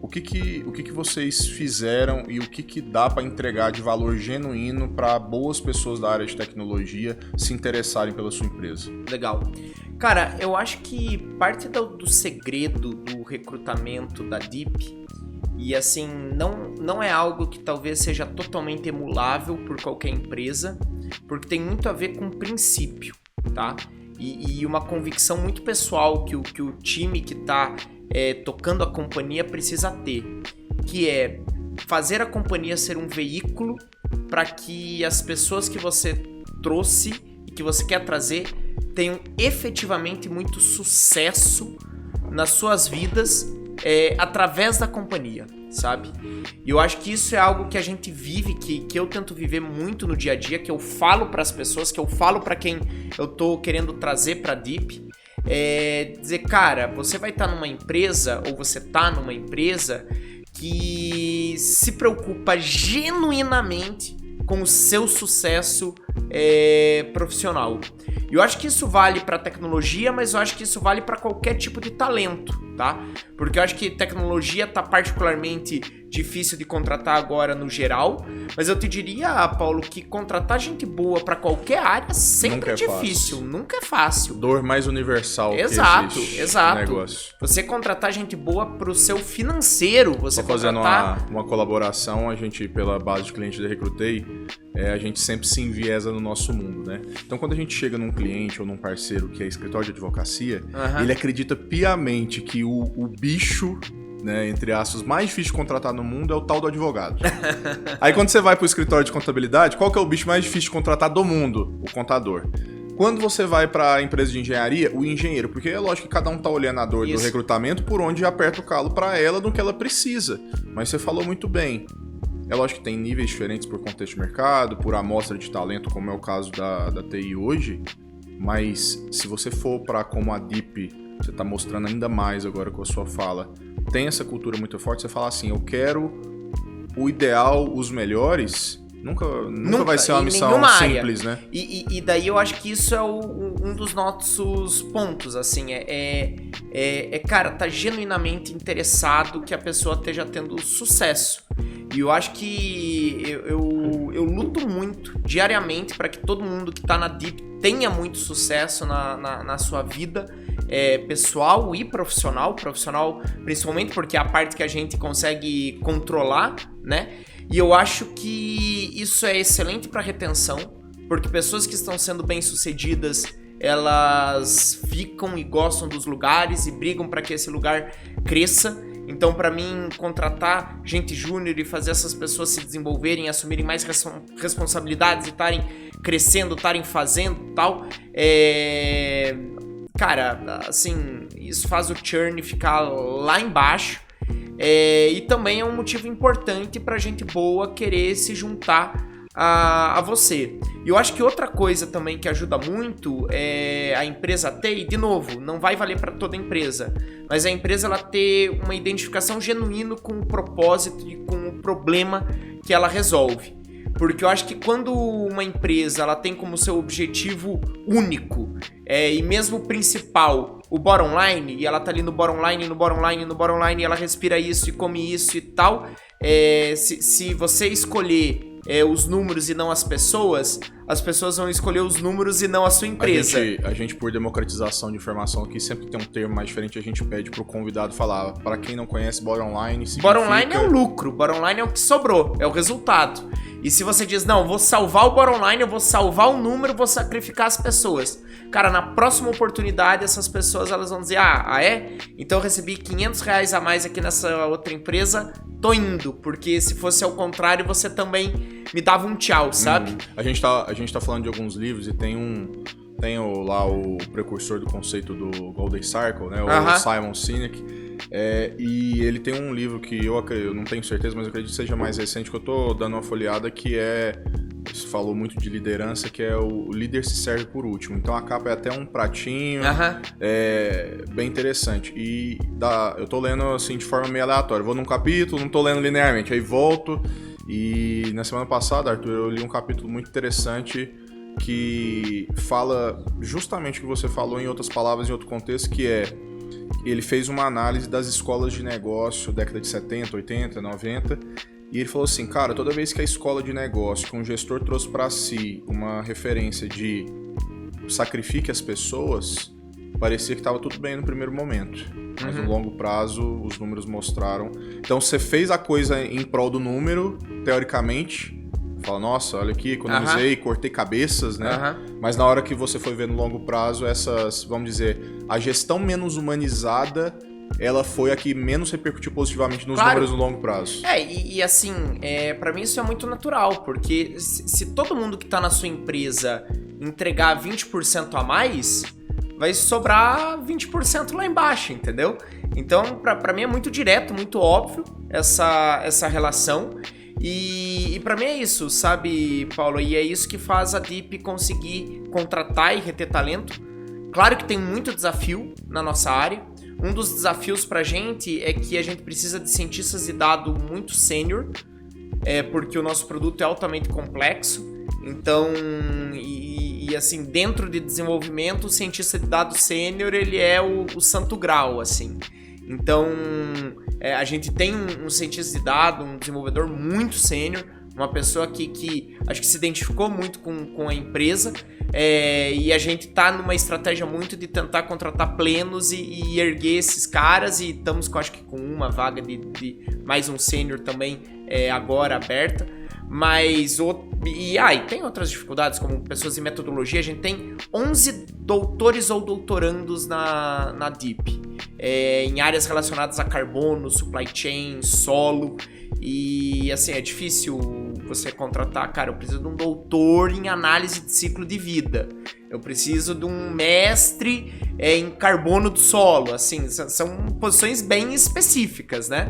O que vocês fizeram e o que dá para entregar de valor genuíno para boas pessoas da área de tecnologia se interessarem pela sua empresa? Legal. Cara, eu acho que parte do segredo do recrutamento da Deep, e assim, não é algo que talvez seja totalmente emulável por qualquer empresa, porque tem muito a ver com princípio, tá? E uma convicção muito pessoal que o time que está tocando a companhia precisa ter, que é fazer a companhia ser um veículo para que as pessoas que você trouxe e que você quer trazer tenham efetivamente muito sucesso nas suas vidas através da companhia, sabe? E eu acho que isso é algo que a gente vive, que eu tento viver muito no dia a dia, que eu falo para as pessoas, que eu falo para quem eu tô querendo trazer para Deep. Dizer, cara, você vai estar numa empresa, ou você tá numa empresa que se preocupa genuinamente com o seu sucesso profissional. E eu acho que isso vale para tecnologia, mas eu acho que isso vale para qualquer tipo de talento, tá? Porque eu acho que tecnologia tá particularmente difícil de contratar agora no geral, mas eu te diria, Paulo, que contratar gente boa para qualquer área sempre é difícil, nunca é fácil. Dor mais universal. Exato. Negócio. Você contratar gente boa pro seu financeiro, você fazendo contratar... uma colaboração, a gente, pela base de cliente da Recrutei, a gente sempre se enviesa no nosso mundo, né? Então, quando a gente chega num cliente ou num parceiro que é escritório de advocacia, ele acredita piamente que o bicho, né, entre aspas, mais difícil de contratar no mundo é o tal do advogado. Aí quando você vai pro escritório de contabilidade, qual que é o bicho mais difícil de contratar do mundo? O contador. Quando você vai para a empresa de engenharia, o engenheiro, porque é lógico que cada um tá olhando a dor do recrutamento por onde aperta o calo para ela do que ela precisa. Mas você falou muito bem. É lógico que tem níveis diferentes por contexto de mercado, por amostra de talento, como é o caso da TI hoje, mas se você for para como a Deep, você está mostrando ainda mais agora com a sua fala, tem essa cultura muito forte, você fala assim, eu quero o ideal, os melhores, nunca vai ser uma missão simples, né? E daí eu acho que isso é um dos nossos pontos, assim, cara, tá genuinamente interessado que a pessoa esteja tendo sucesso. E eu acho que eu luto muito diariamente para que todo mundo que tá na Deep tenha muito sucesso na sua vida pessoal e profissional, principalmente porque é a parte que a gente consegue controlar, né? E eu acho que isso é excelente para retenção, porque pessoas que estão sendo bem-sucedidas, elas ficam e gostam dos lugares e brigam para que esse lugar cresça. Então, para mim, contratar gente júnior e fazer essas pessoas se desenvolverem, assumirem mais responsabilidades e estarem crescendo, estarem fazendo e tal, cara, assim, isso faz o churn ficar lá embaixo. E também é um motivo importante pra gente boa querer se juntar a você. E eu acho que outra coisa também que ajuda muito é a empresa ter, e de novo, não vai valer para toda empresa, mas a empresa ela ter uma identificação genuína com o propósito e com o problema que ela resolve. Porque eu acho que quando uma empresa ela tem como seu objetivo único e mesmo principal o bottom line, e ela tá ali no bottom line, e ela respira isso e come isso e tal, se você escolher os números e não as pessoas vão escolher os números e não a sua empresa. A gente por democratização de informação aqui, sempre tem um termo mais diferente, a gente pede pro convidado falar. Para quem não conhece, bottom line significa... Bottom line é o lucro, bottom line é o que sobrou, é o resultado. E se você diz, não, vou salvar o bottom line, eu vou salvar o número, vou sacrificar as pessoas. Cara, na próxima oportunidade, essas pessoas elas vão dizer, então eu recebi R$500 a mais aqui nessa outra empresa, tô indo, porque se fosse ao contrário, você também me dava um tchau, sabe? A gente tá falando de alguns livros e tem lá o precursor do conceito do Golden Circle, né? O Simon Sinek. E ele tem um livro que eu não tenho certeza, mas eu acredito que seja mais recente, que eu tô dando uma folheada, que falou muito de liderança, que é o líder se serve por último. Então a capa é até um pratinho, bem interessante. E eu tô lendo assim de forma meio aleatória. Vou num capítulo, não tô lendo linearmente, aí volto. E na semana passada, Arthur, eu li um capítulo muito interessante que fala justamente o que você falou, em outras palavras, em outro contexto, que ele fez uma análise das escolas de negócio, década de 70, 80, 90, e ele falou assim, cara, toda vez que a escola de negócio, que um gestor trouxe para si uma referência de sacrifique as pessoas, parecia que estava tudo bem no primeiro momento, mas no longo prazo os números mostraram. Então você fez a coisa em prol do número, teoricamente, fala, nossa, olha aqui, economizei, cortei cabeças, né? Mas na hora que você foi ver no longo prazo, vamos dizer, a gestão menos humanizada, ela foi a que menos repercutiu positivamente nos números no longo prazo. E assim, pra mim isso é muito natural, porque se todo mundo que tá na sua empresa entregar 20% a mais, vai sobrar 20% lá embaixo, entendeu? Então, pra mim é muito direto, muito óbvio essa relação. E pra mim é isso, sabe, Paulo? E é isso que faz a Deep conseguir contratar e reter talento. Claro que tem muito desafio na nossa área. Um dos desafios pra gente é que a gente precisa de cientistas de dado muito sênior, porque o nosso produto é altamente complexo. Então, assim, dentro de desenvolvimento, o cientista de dados sênior, ele é o santo grau, assim. Então, a gente tem um cientista de dados, um desenvolvedor muito sênior, uma pessoa que acho que se identificou muito com a empresa, e a gente tá numa estratégia muito de tentar contratar plenos e erguer esses caras, e estamos acho que com uma vaga de mais um sênior também agora aberta. Mas e tem outras dificuldades, como pessoas em metodologia. A gente tem 11 doutores ou doutorandos na Deep, em áreas relacionadas a carbono, supply chain, solo. E assim, é difícil você contratar, cara, eu preciso de um doutor em análise de ciclo de vida, eu preciso de um mestre em carbono do solo, assim, são posições bem específicas, né?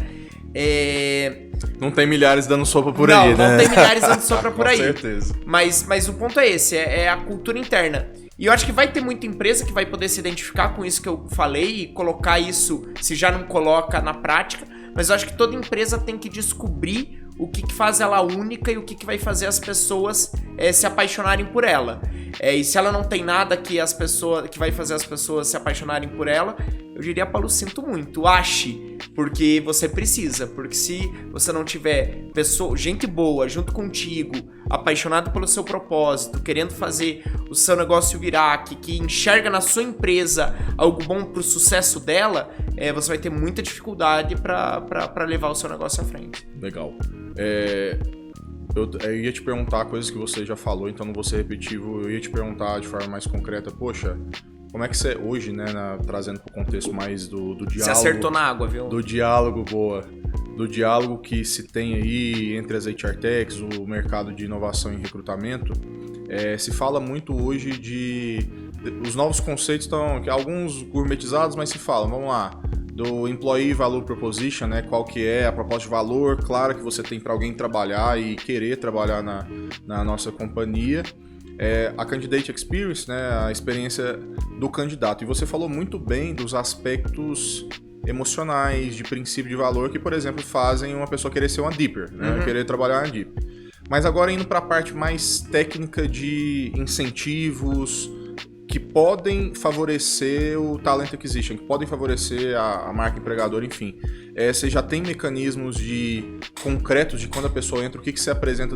Não tem milhares dando sopa por aí, né? Não tem milhares dando sopa por aí. Com certeza. Mas o ponto é esse, é a cultura interna. E eu acho que vai ter muita empresa que vai poder se identificar com isso que eu falei e colocar isso, se já não coloca, na prática. Mas eu acho que toda empresa tem que descobrir o que faz ela única e o que vai fazer as pessoas se apaixonarem por ela. E se ela não tem nada que vai fazer as pessoas se apaixonarem por ela, eu diria, Paulo, sinto muito, ache, porque você precisa. Porque se você não tiver gente boa junto contigo, apaixonado pelo seu propósito, querendo fazer o seu negócio virar, que enxerga na sua empresa algo bom pro sucesso dela, você vai ter muita dificuldade para levar o seu negócio à frente. Legal. Eu ia te perguntar coisas que você já falou, então não vou ser repetitivo. Eu ia te perguntar de forma mais concreta, poxa, como é que você, hoje, né, trazendo pro contexto mais do diálogo... Você acertou na água, viu? Do diálogo, boa. Do diálogo que se tem aí entre as HR Techs, o mercado de inovação e recrutamento. Se fala muito hoje os novos conceitos estão, alguns gourmetizados, mas se fala, vamos lá, do Employee Value Proposition, né? Qual que é a proposta de valor clara que você tem para alguém trabalhar e querer trabalhar na nossa companhia. A Candidate Experience, né? A experiência do candidato. E você falou muito bem dos aspectos emocionais, de princípio de valor, que, por exemplo, fazem uma pessoa querer ser uma Dipper, né? Querer trabalhar na Dip. Mas agora indo para a parte mais técnica de incentivos que podem favorecer o talent acquisition, que podem favorecer a marca empregadora, enfim. Você já tem mecanismos concretos de quando a pessoa entra, o que você apresenta,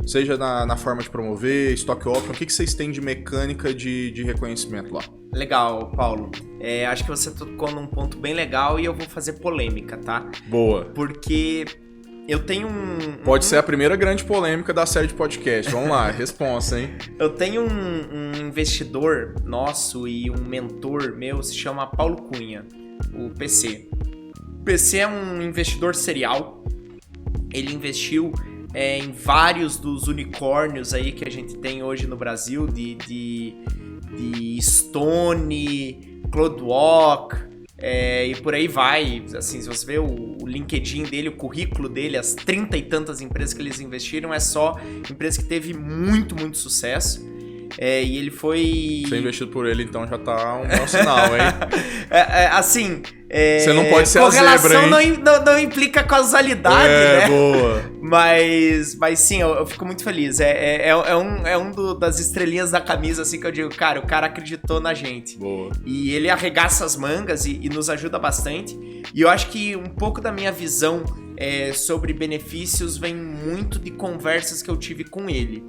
seja na forma de promover, stock option, o que vocês têm de mecânica de reconhecimento lá? Legal, Paulo. Acho que você tocou num ponto bem legal e eu vou fazer polêmica, tá? Boa. Porque eu tenho Pode ser a primeira grande polêmica da série de podcast. Vamos lá, responsa, hein? Eu tenho um investidor nosso e um mentor meu, se chama Paulo Cunha, o PC. O PC é um investidor serial. Ele investiu em vários dos unicórnios aí que a gente tem hoje no Brasil, de Stone, Cloudwalk, e por aí vai. Assim, se você vê o LinkedIn dele, o currículo dele, as 30 e tantas empresas que eles investiram, é só empresa que teve muito, muito sucesso. E ele foi... Ser investido por ele, então, já tá um bom sinal, hein? Assim... Você não pode ser a zebra, hein? Correlação não implica causalidade, né? Boa. Mas sim, eu fico muito feliz. Das estrelinhas da camisa, assim, que eu digo, cara, o cara acreditou na gente. Boa. E ele arregaça as mangas e nos ajuda bastante. E eu acho que um pouco da minha visão sobre benefícios vem muito de conversas que eu tive com ele.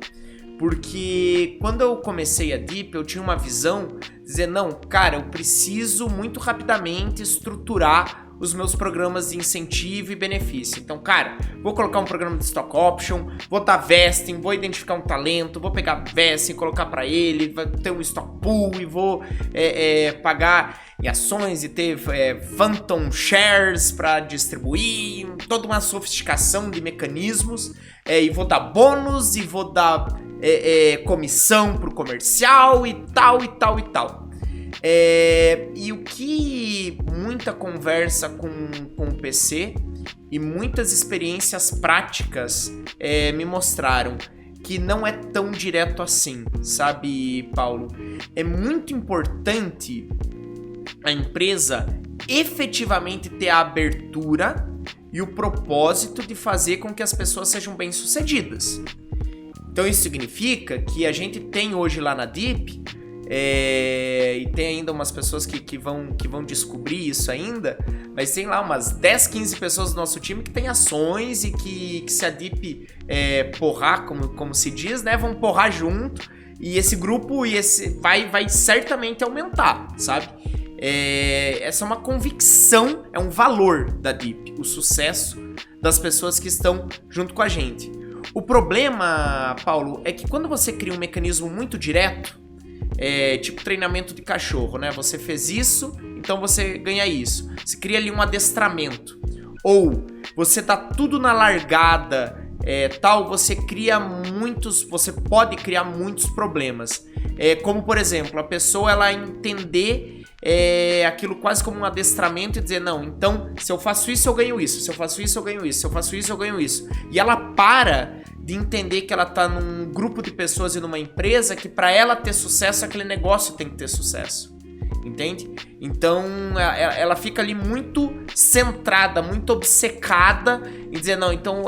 Porque quando eu comecei a Dip, eu tinha uma visão de dizer, não, cara, eu preciso muito rapidamente estruturar os meus programas de incentivo e benefício. Então, cara, vou colocar um programa de stock option, vou dar vesting, vou identificar um talento, vou pegar vesting, colocar para ele, vai ter um stock pool e vou pagar em ações e ter phantom shares para distribuir, toda uma sofisticação de mecanismos, e vou dar bônus e vou dar comissão pro comercial e tal. E o que muita conversa com o PC e muitas experiências práticas me mostraram que não é tão direto assim, sabe, Paulo? É muito importante a empresa efetivamente ter a abertura e o propósito de fazer com que as pessoas sejam bem-sucedidas. Então isso significa que a gente tem hoje lá na Dip, e tem ainda umas pessoas que vão descobrir isso ainda, mas tem lá umas 10, 15 pessoas do nosso time que tem ações e que se a Dip porrar, como se diz, né, vão porrar junto, e esse grupo vai certamente aumentar, sabe? Essa é uma convicção, é um valor da Dip, o sucesso das pessoas que estão junto com a gente. O problema, Paulo, é que quando você cria um mecanismo muito direto, tipo treinamento de cachorro, né? Você fez isso, então você ganha isso. Você cria ali um adestramento. Ou você dá tudo na largada, você pode criar muitos problemas. Como, por exemplo, a pessoa ela entender aquilo quase como um adestramento e dizer, não, então, se eu faço isso, eu ganho isso. Se eu faço isso, eu ganho isso. Se eu faço isso, eu ganho isso. E ela para de entender que ela tá num grupo de pessoas e numa empresa que para ela ter sucesso, aquele negócio tem que ter sucesso. Entende? Então ela fica ali muito centrada, muito obcecada em dizer, não, então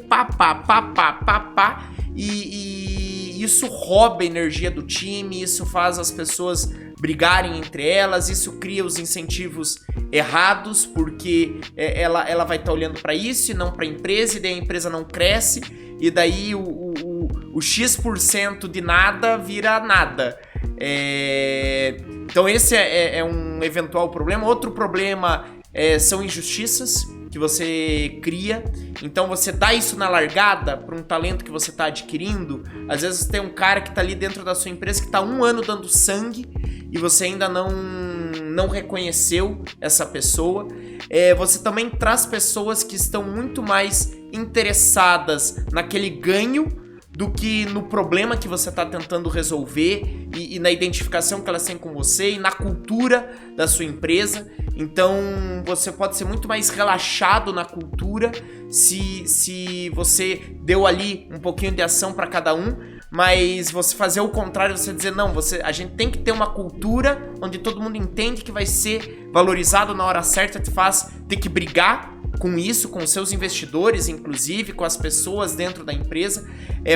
pá, e isso rouba a energia do time, isso faz as pessoas brigarem entre elas, isso cria os incentivos errados, porque ela vai estar olhando para isso e não para a empresa, e daí a empresa não cresce, e daí o X% de nada vira nada. Então esse é um eventual problema. Outro problema são injustiças que você cria. Então você dá isso na largada para um talento que você está adquirindo. Às vezes tem um cara que está ali dentro da sua empresa que está 1 ano dando sangue e você ainda não reconheceu essa pessoa. Você também traz pessoas que estão muito mais interessadas naquele ganho do que no problema que você está tentando resolver e na identificação que elas têm com você e na cultura da sua empresa. Então você pode ser muito mais relaxado na cultura se você deu ali um pouquinho de ação para cada um, mas você fazer o contrário, você dizer, não, a gente tem que ter uma cultura onde todo mundo entende que vai ser valorizado na hora certa, te faz ter que brigar com isso, com os seus investidores, inclusive, com as pessoas dentro da empresa,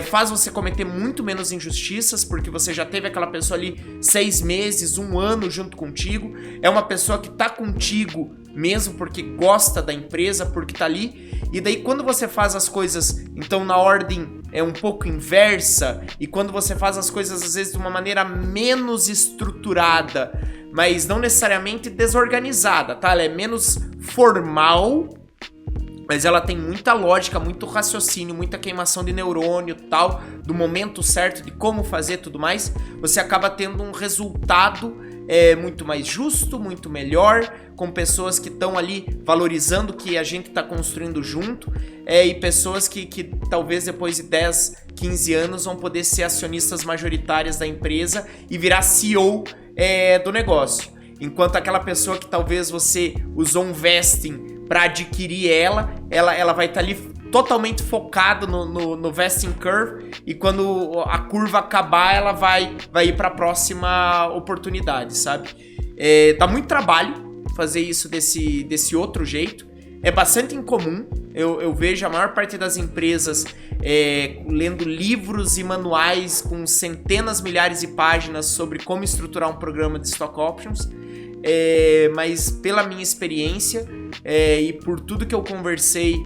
faz você cometer muito menos injustiças, porque você já teve aquela pessoa ali 6 meses, 1 ano junto contigo, é uma pessoa que tá contigo mesmo porque gosta da empresa, porque tá ali, e daí quando você faz as coisas, então na ordem um pouco inversa, e quando você faz as coisas às vezes de uma maneira menos estruturada, mas não necessariamente desorganizada, tá? Ela é menos formal, mas ela tem muita lógica, muito raciocínio, muita queimação de neurônio, tal, do momento certo, de como fazer tudo mais, você acaba tendo um resultado muito mais justo, muito melhor, com pessoas que estão ali valorizando o que a gente está construindo junto, e pessoas que talvez depois de 10, 15 anos vão poder ser acionistas majoritárias da empresa e virar CEO do negócio. Enquanto aquela pessoa que talvez você usou um vesting para adquirir ela vai estar ali totalmente focada no vesting curve, e quando a curva acabar, ela vai ir para a próxima oportunidade, sabe? Dá muito trabalho fazer isso desse outro jeito, é bastante incomum. Eu vejo a maior parte das empresas lendo livros e manuais com centenas, milhares de páginas sobre como estruturar um programa de stock options. Mas pela minha experiência e por tudo que eu conversei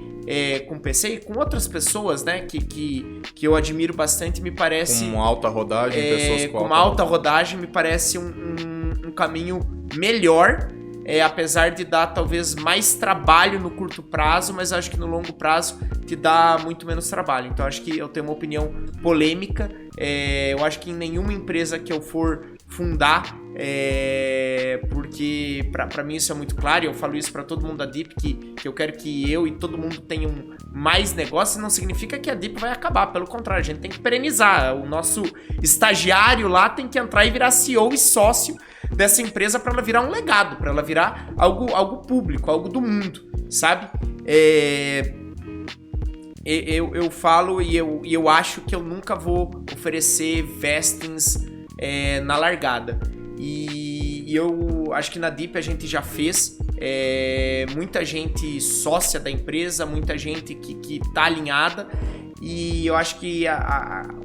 com o PC e com outras pessoas, né, que eu admiro bastante, me parece... Com alta rodagem, pessoas com alta rodagem, me parece um caminho melhor, apesar de dar talvez mais trabalho no curto prazo, mas acho que no longo prazo te dá muito menos trabalho. Então acho que eu tenho uma opinião polêmica. Eu acho que em nenhuma empresa que eu for fundar, porque pra mim isso é muito claro, e eu falo isso pra todo mundo da Deep, que eu quero que eu e todo mundo tenham mais negócio. Não significa que a Deep vai acabar, pelo contrário, a gente tem que perenizar. O nosso estagiário lá tem que entrar e virar CEO e sócio dessa empresa para ela virar um legado, para ela virar algo público, algo do mundo, sabe? Eu falo e eu acho que eu nunca vou oferecer vestings na largada. E eu acho que na Deep a gente já fez, muita gente sócia da empresa, muita gente que tá alinhada, e eu acho que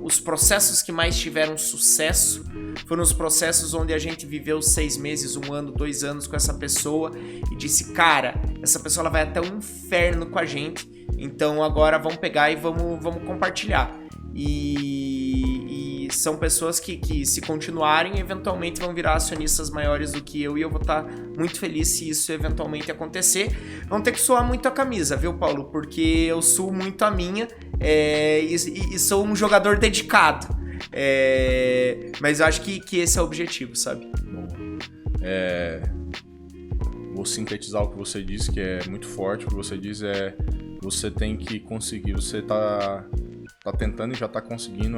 os processos que mais tiveram sucesso foram os processos onde a gente viveu 6 meses, 1 ano, 2 anos com essa pessoa e disse, cara, essa pessoa ela vai até o inferno com a gente, então agora vamos pegar e vamos compartilhar. E são pessoas que se continuarem, eventualmente vão virar acionistas maiores do que eu, e eu vou estar muito feliz se isso eventualmente acontecer. Vão ter que suar muito a camisa, viu, Paulo? Porque eu suo muito a minha, e sou um jogador dedicado. Mas eu acho que esse é o objetivo, sabe? Bom, vou sintetizar o que você disse, que é muito forte. O que você diz você tem que conseguir, você tá tentando e já tá conseguindo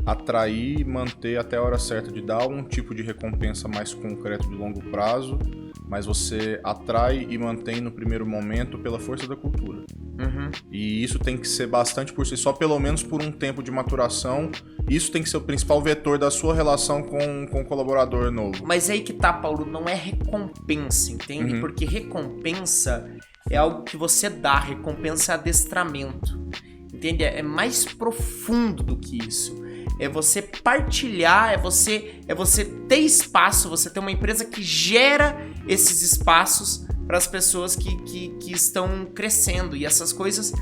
atrair e manter até a hora certa de dar um tipo de recompensa mais concreto de longo prazo, mas você atrai e mantém no primeiro momento pela força da cultura. E isso tem que ser bastante por si só, pelo menos por um tempo de maturação. Isso tem que ser o principal vetor da sua relação com o colaborador novo. Mas aí que tá, Paulo, não é recompensa, entende? Porque recompensa é algo que você dá, recompensa é adestramento, entende? É mais profundo do que isso. É você partilhar, é você ter espaço, você ter uma empresa que gera esses espaços para as pessoas que estão crescendo. E essas coisas,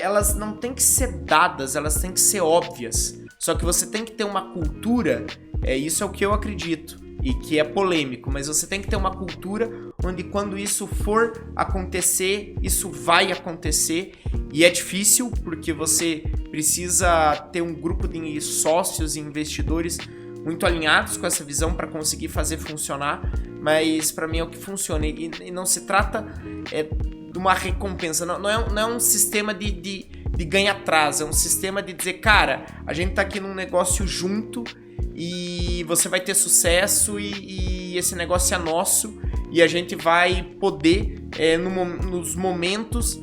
elas não têm que ser dadas, elas têm que ser óbvias. Só que você tem que ter uma cultura, isso é o que eu acredito, e que é polêmico, mas você tem que ter uma cultura onde quando isso for acontecer, isso vai acontecer. E é difícil porque você precisa ter um grupo de sócios e investidores muito alinhados com essa visão para conseguir fazer funcionar, mas para mim é o que funciona. E não se trata de uma recompensa, não é um sistema de ganhar atraso, é um sistema de dizer, cara, a gente tá aqui num negócio junto e você vai ter sucesso e esse negócio é nosso e a gente vai poder, nos momentos,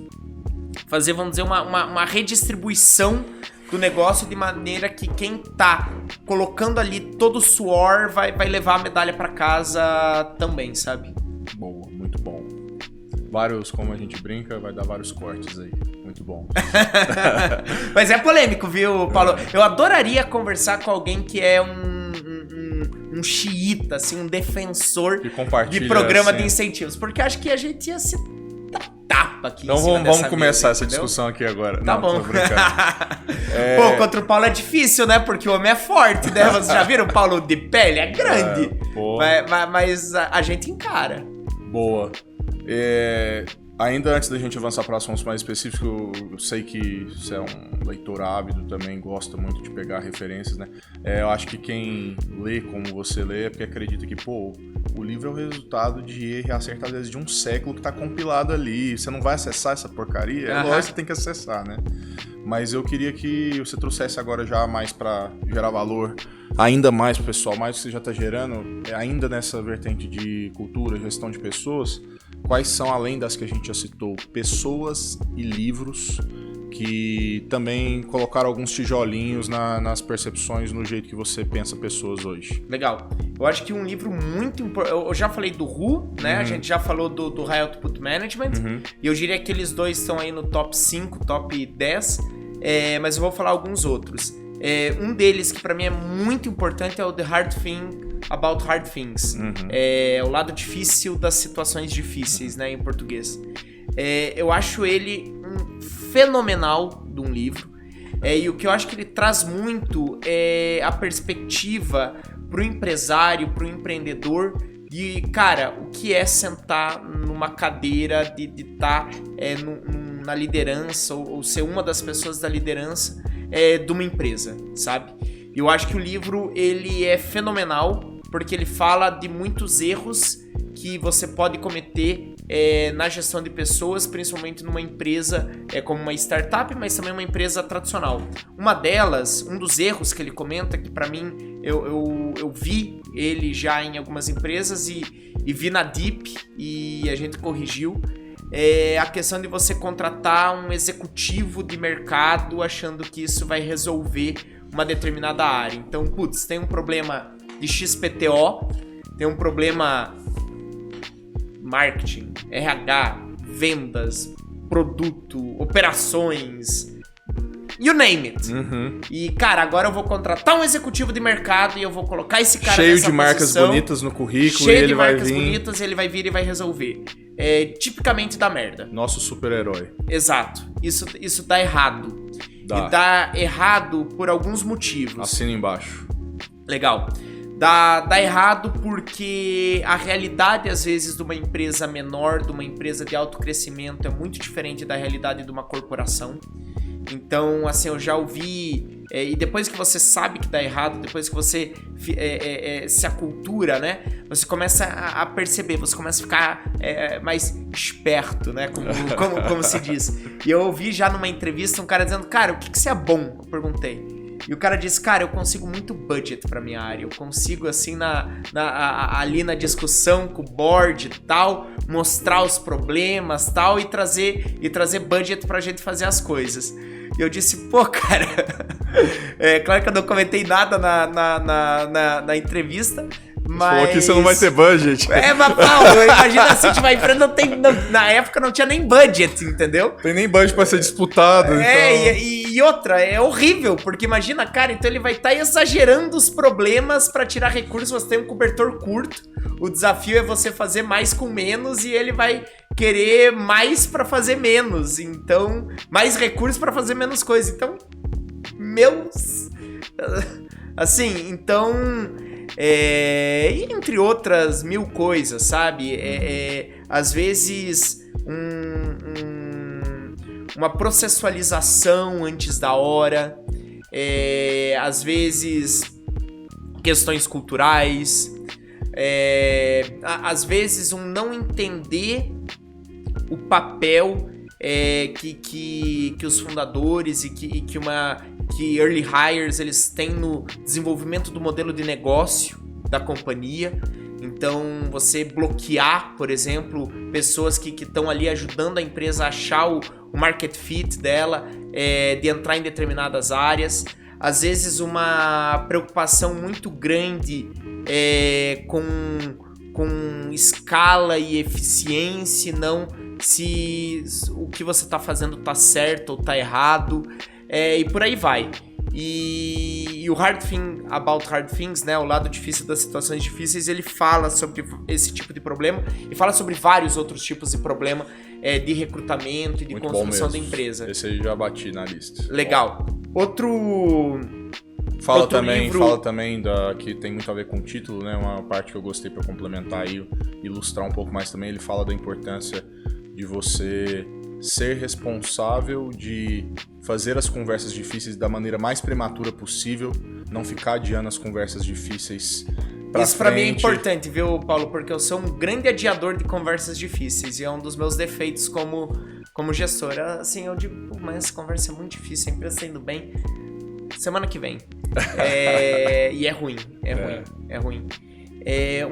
fazer, vamos dizer, uma redistribuição do negócio de maneira que quem tá colocando ali todo o suor vai levar a medalha para casa também, sabe? Boa, muito bom. Vários, como a gente brinca, vai dar vários cortes aí. Muito bom. Mas é polêmico, viu, Paulo? Eu adoraria conversar com alguém que é um xiita, assim, um defensor de programa de incentivos. Porque acho que a gente ia se tapa aqui. Então vamos começar essa discussão aqui agora. Tá bom. Pô, contra o Paulo é difícil, né? Porque o homem é forte, né? Vocês já viram o Paulo de pele? É grande. Mas a gente encara. Boa. Ainda antes da gente avançar para assuntos mais específicos, eu sei que você é um leitor ávido, também gosta muito de pegar referências, né? Eu acho que quem lê como você lê é porque acredita que, pô, o livro é o resultado de erro e acerto, às vezes, de um século que tá compilado ali. Você não vai acessar essa porcaria? É lógico que você tem que acessar, né? Mas eu queria que você trouxesse agora já mais para gerar valor, ainda mais pro pessoal, mais que você já tá gerando, ainda nessa vertente de cultura, gestão de pessoas. Quais são, além das que a gente já citou, pessoas e livros que também colocaram alguns tijolinhos nas percepções, no jeito que você pensa pessoas hoje? Legal. Eu acho que um livro muito importante... Eu já falei do Who, né? A gente já falou do High Output Management. E eu diria que eles dois estão aí no top 5, top 10. Mas eu vou falar alguns outros. Um deles que pra mim é muito importante é o The Hard Thing About Hard Things. É o lado difícil das situações difíceis, né, em português. Eu acho ele fenomenal de um livro. E o que eu acho que ele traz muito é a perspectiva pro empresário, pro empreendedor, de, cara, o que é sentar numa cadeira de estar na liderança ou ser uma das pessoas da liderança de uma empresa, sabe? Eu acho que o livro, ele é fenomenal porque ele fala de muitos erros que você pode cometer na gestão de pessoas, principalmente numa empresa como uma startup, mas também uma empresa tradicional. Uma delas, um dos erros que ele comenta, que para mim eu vi ele já em algumas empresas e vi na Deep e a gente corrigiu, é a questão de você contratar um executivo de mercado achando que isso vai resolver uma determinada área. Então, putz, tem um problema de XPTO, tem um problema marketing, RH, vendas, produto, operações, you name it. E, cara, agora eu vou contratar um executivo de mercado e eu vou colocar esse cara cheio nessa de marcas posição, bonitas no currículo, cheio e ele de vai marcas vir... bonitas, ele vai vir e vai resolver. Tipicamente dá merda. Nosso super-herói. Exato. Isso dá errado. Dá. E dá errado por alguns motivos. Assina embaixo. Legal. Dá errado porque a realidade, às vezes, de uma empresa menor, de uma empresa de alto crescimento, é muito diferente da realidade de uma corporação. Então, assim, eu já ouvi... e depois que você sabe que dá errado, depois que você se acultura, né? Você começa a perceber, você começa a ficar mais esperto, né? Como se diz. E eu ouvi já numa entrevista um cara dizendo, cara, o que você é bom? Eu perguntei. E o cara disse, cara, eu consigo muito budget pra minha área. Eu consigo, assim, ali na discussão com o board e tal, mostrar os problemas e tal, e trazer budget pra gente fazer as coisas. E eu disse, pô, cara... claro que eu não comentei nada na entrevista, mas... Falou que você não vai ter budget. Mas Paulo, imagina assim, tipo, a empresa na época não tinha nem budget, entendeu? Tem nem budget pra ser disputado. Então... E outra, é horrível, porque imagina, cara, então ele vai estar exagerando os problemas pra tirar recursos, você tem um cobertor curto, o desafio é você fazer mais com menos e ele vai querer mais pra fazer menos, então, mais recursos pra fazer menos coisa, então, assim, então... entre outras mil coisas, sabe? Às vezes uma processualização antes da hora, às vezes questões culturais, às vezes um não entender o papel que os fundadores e que early hires eles têm no desenvolvimento do modelo de negócio da companhia. Então, você bloquear, por exemplo, pessoas que estão ali ajudando a empresa a achar o market fit dela, de entrar em determinadas áreas. Às vezes, uma preocupação muito grande com escala e eficiência, não se o que você está fazendo está certo ou está errado. E por aí vai. E o Hard Thing About Hard Things, né, o lado difícil das situações difíceis, ele fala sobre esse tipo de problema e fala sobre vários outros tipos de problema de recrutamento e de muito construção da empresa. Esse aí já bati na lista. Legal. Outro Fala também que tem muito a ver com o título, né? Uma parte que eu gostei para complementar e ilustrar um pouco mais também. Ele fala da importância de você ser responsável de fazer as conversas difíceis da maneira mais prematura possível, não ficar adiando as conversas difíceis pra Isso pra mim é importante, viu, Paulo? Porque eu sou um grande adiador de conversas difíceis e é um dos meus defeitos como gestor. Assim, eu digo, mas essa conversa é muito difícil, a empresa tá indo bem, semana que vem. E é ruim.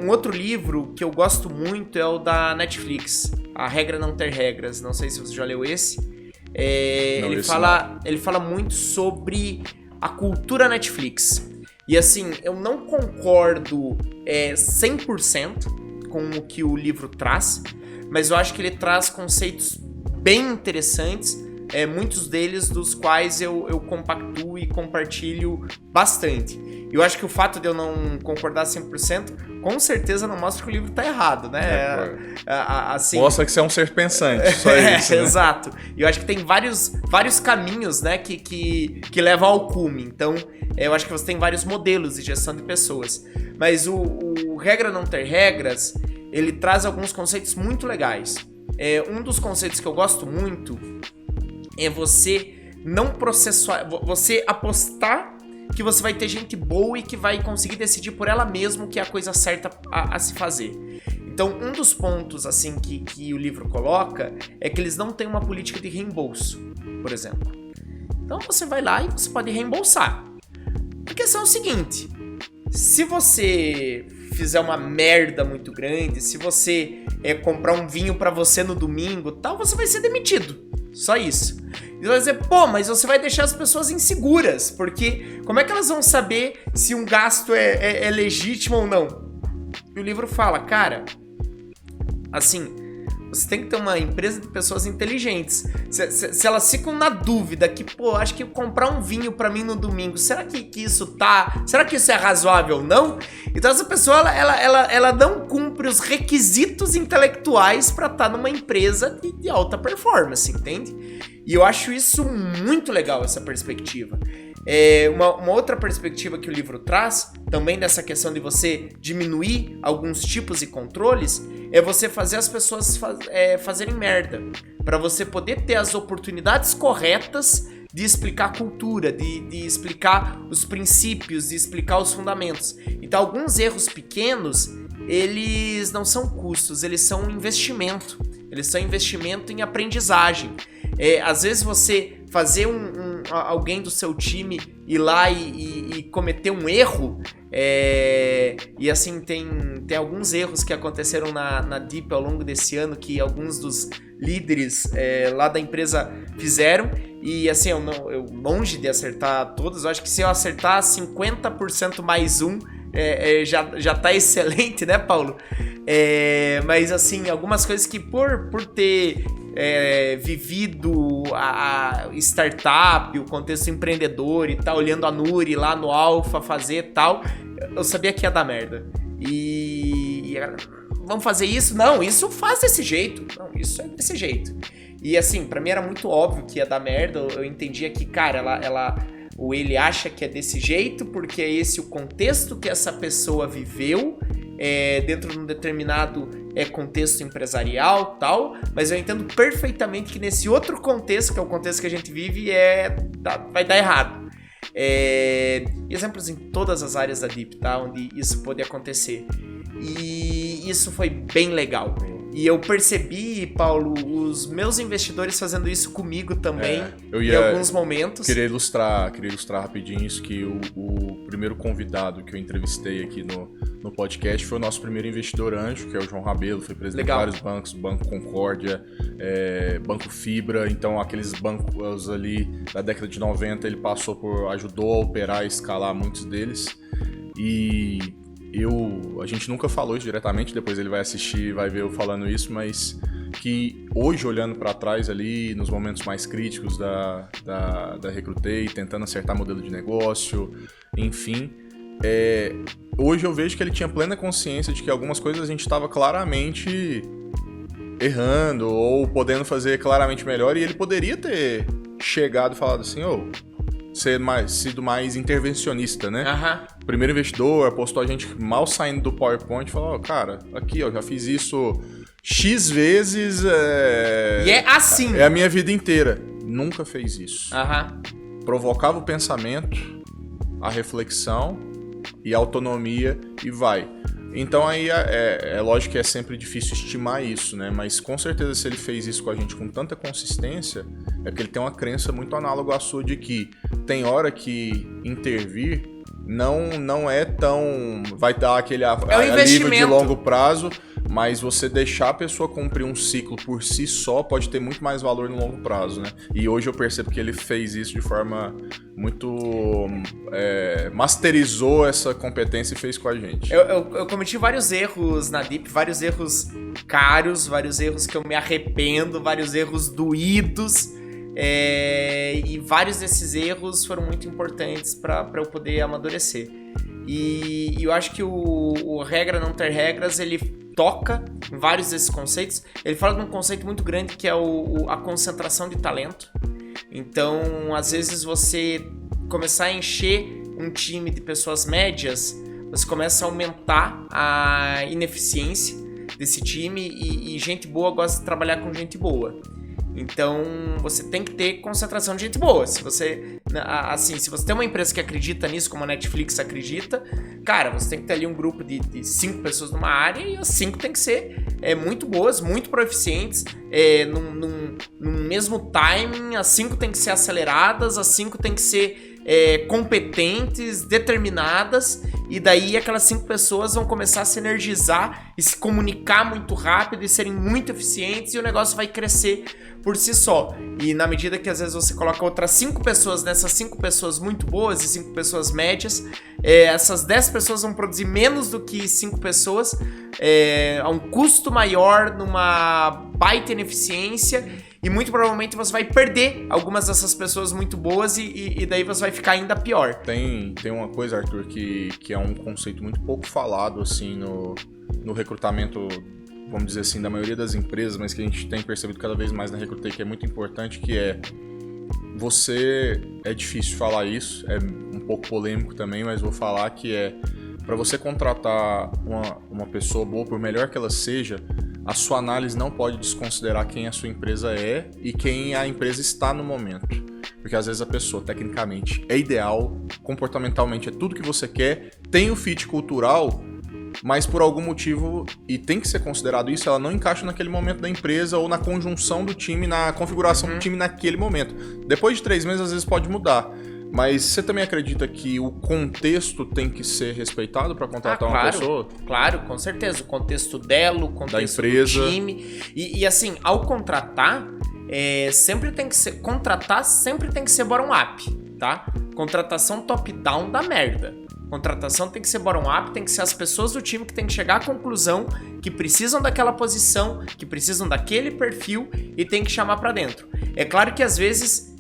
Um outro livro que eu gosto muito é o da Netflix, A Regra Não Ter Regras. Não sei se você já leu esse. Ele fala muito sobre a cultura Netflix. E assim, eu não concordo 100% com o que o livro traz, mas eu acho que ele traz conceitos bem interessantes, muitos deles dos quais eu compactuo e compartilho bastante. Eu acho que o fato de eu não concordar 100%, com certeza não mostra que o livro tá errado, né? Assim, mostra que você é um ser pensante, só isso, né? Exato. E eu acho que tem vários caminhos, né, que levam ao cume. Então, eu acho que você tem vários modelos de gestão de pessoas. Mas o Regra Não Ter Regras, ele traz alguns conceitos muito legais. Um dos conceitos que eu gosto muito é você não processar, você apostar que você vai ter gente boa e que vai conseguir decidir por ela mesma o que é a coisa certa a se fazer. Então, um dos pontos assim que o livro coloca é que eles não têm uma política de reembolso, por exemplo. Então, você vai lá e você pode reembolsar. A questão é o seguinte, se você fizer uma merda muito grande, se você comprar um vinho pra você no domingo, tal, você vai ser demitido. Só isso. E você vai dizer, pô, mas você vai deixar as pessoas inseguras, porque como é que elas vão saber se um gasto é legítimo ou não? E o livro fala, cara, assim, você tem que ter uma empresa de pessoas inteligentes. Se elas ficam na dúvida que, pô, acho que comprar um vinho pra mim no domingo, será que isso é razoável ou não? Então essa pessoa, ela não cumpre os requisitos intelectuais pra estar numa empresa de alta performance, entende? E eu acho isso muito legal, essa perspectiva. Uma outra perspectiva que o livro traz, também dessa questão de você diminuir alguns tipos de controles, é você fazer as pessoas fazerem merda. Para você poder ter as oportunidades corretas de explicar a cultura, de explicar os princípios, de explicar os fundamentos. Então, alguns erros pequenos, eles não são custos, eles são um investimento. Eles são investimento em aprendizagem. Às vezes você fazer um alguém do seu time ir lá e cometer um erro, e assim, tem alguns erros que aconteceram na Deep ao longo desse ano que alguns dos líderes lá da empresa fizeram, e assim, eu longe de acertar todos, eu acho que se eu acertar 50% mais um, já tá excelente, né, Paulo? Mas assim, algumas coisas que por ter vivido a startup, o contexto empreendedor e tal, olhando a Nuri lá no Alpha fazer e tal, eu sabia que ia dar merda. E vamos fazer isso? Não, isso faz desse jeito. Não, isso é desse jeito. E assim, pra mim era muito óbvio que ia dar merda. Eu entendia que, cara, ou ele acha que é desse jeito porque é esse o contexto que essa pessoa viveu dentro de um determinado contexto empresarial, tal, mas eu entendo perfeitamente que nesse outro contexto, que é o contexto que a gente vive, vai dar errado. Exemplos em todas as áreas da Deep, tá? Onde isso pode acontecer. E isso foi bem legal. E eu percebi, Paulo, os meus investidores fazendo isso comigo também, em alguns momentos. Queria ilustrar rapidinho isso, que o primeiro convidado que eu entrevistei aqui no podcast foi o nosso primeiro investidor anjo, que é o João Rabelo, foi presidente de vários bancos, Banco Concórdia, Banco Fibra, então aqueles bancos ali da década de 90, ele ajudou a operar e escalar muitos deles. E a gente nunca falou isso diretamente, depois ele vai assistir, vai ver eu falando isso, mas que hoje, olhando para trás ali, nos momentos mais críticos da Recrutei, tentando acertar modelo de negócio, enfim, hoje eu vejo que ele tinha plena consciência de que algumas coisas a gente estava claramente errando ou podendo fazer claramente melhor, e ele poderia ter chegado e falado assim, sido mais intervencionista, né? Uhum. Primeiro investidor, apostou a gente mal saindo do PowerPoint, falou, cara, aqui, já fiz isso X vezes. E é assim. É a minha vida inteira. Nunca fez isso. Uhum. Provocava o pensamento, a reflexão e a autonomia e vai. Então aí é lógico que é sempre difícil estimar isso, né? Mas com certeza se ele fez isso com a gente com tanta consistência, é porque ele tem uma crença muito análoga à sua de que tem hora que intervir não é tão... vai dar aquele alívio de longo prazo, mas você deixar a pessoa cumprir um ciclo por si só pode ter muito mais valor no longo prazo, né? E hoje eu percebo que ele fez isso de forma muito... masterizou essa competência e fez com a gente. Eu cometi vários erros na Deep, vários erros caros, vários erros que eu me arrependo, vários erros doídos, e vários desses erros foram muito importantes para eu poder amadurecer. E eu acho que o Regra Não Ter Regras, ele toca em vários desses conceitos. Ele fala de um conceito muito grande que é a concentração de talento. Então, às vezes você começar a encher um time de pessoas médias, você começa a aumentar a ineficiência desse time e gente boa gosta de trabalhar com gente boa. Então, você tem que ter concentração de gente boa. Se você tem uma empresa que acredita nisso, como a Netflix acredita, cara, você tem que ter ali um grupo de 5 pessoas numa área e as 5 tem que ser muito boas, muito proficientes, num mesmo timing, as 5 tem que ser aceleradas, as 5 tem que ser competentes, determinadas, e daí aquelas 5 pessoas vão começar a se energizar e se comunicar muito rápido e serem muito eficientes, e o negócio vai crescer por si só. E na medida que às vezes você coloca outras 5 pessoas nessas 5 pessoas muito boas e 5 pessoas médias, essas 10 pessoas vão produzir menos do que 5 pessoas, a um custo maior, numa baita ineficiência, e muito provavelmente você vai perder algumas dessas pessoas muito boas e daí você vai ficar ainda pior. Tem uma coisa, Arthur, que é um conceito muito pouco falado assim no recrutamento, vamos dizer assim, da maioria das empresas, mas que a gente tem percebido cada vez mais na Recrutei, que é muito importante, que é difícil falar isso, é um pouco polêmico também, mas vou falar que para você contratar uma pessoa boa, por melhor que ela seja, a sua análise não pode desconsiderar quem a sua empresa é e quem a empresa está no momento. Porque às vezes a pessoa, tecnicamente, é ideal, comportamentalmente é tudo que você quer, tem o fit cultural, mas por algum motivo, e tem que ser considerado isso, ela não encaixa naquele momento da empresa ou na conjunção do time, na configuração do time naquele momento. Depois de 3 meses, às vezes pode mudar. Mas você também acredita que o contexto tem que ser respeitado para contratar uma pessoa? Claro, com certeza. O contexto dela, o contexto da empresa, do time. E assim, ao contratar, contratar sempre tem que ser bottom-up, tá? Contratação top-down dá merda. Contratação tem que ser bottom-up, tem que ser as pessoas do time que tem que chegar à conclusão que precisam daquela posição, que precisam daquele perfil e tem que chamar para dentro. É claro que às vezes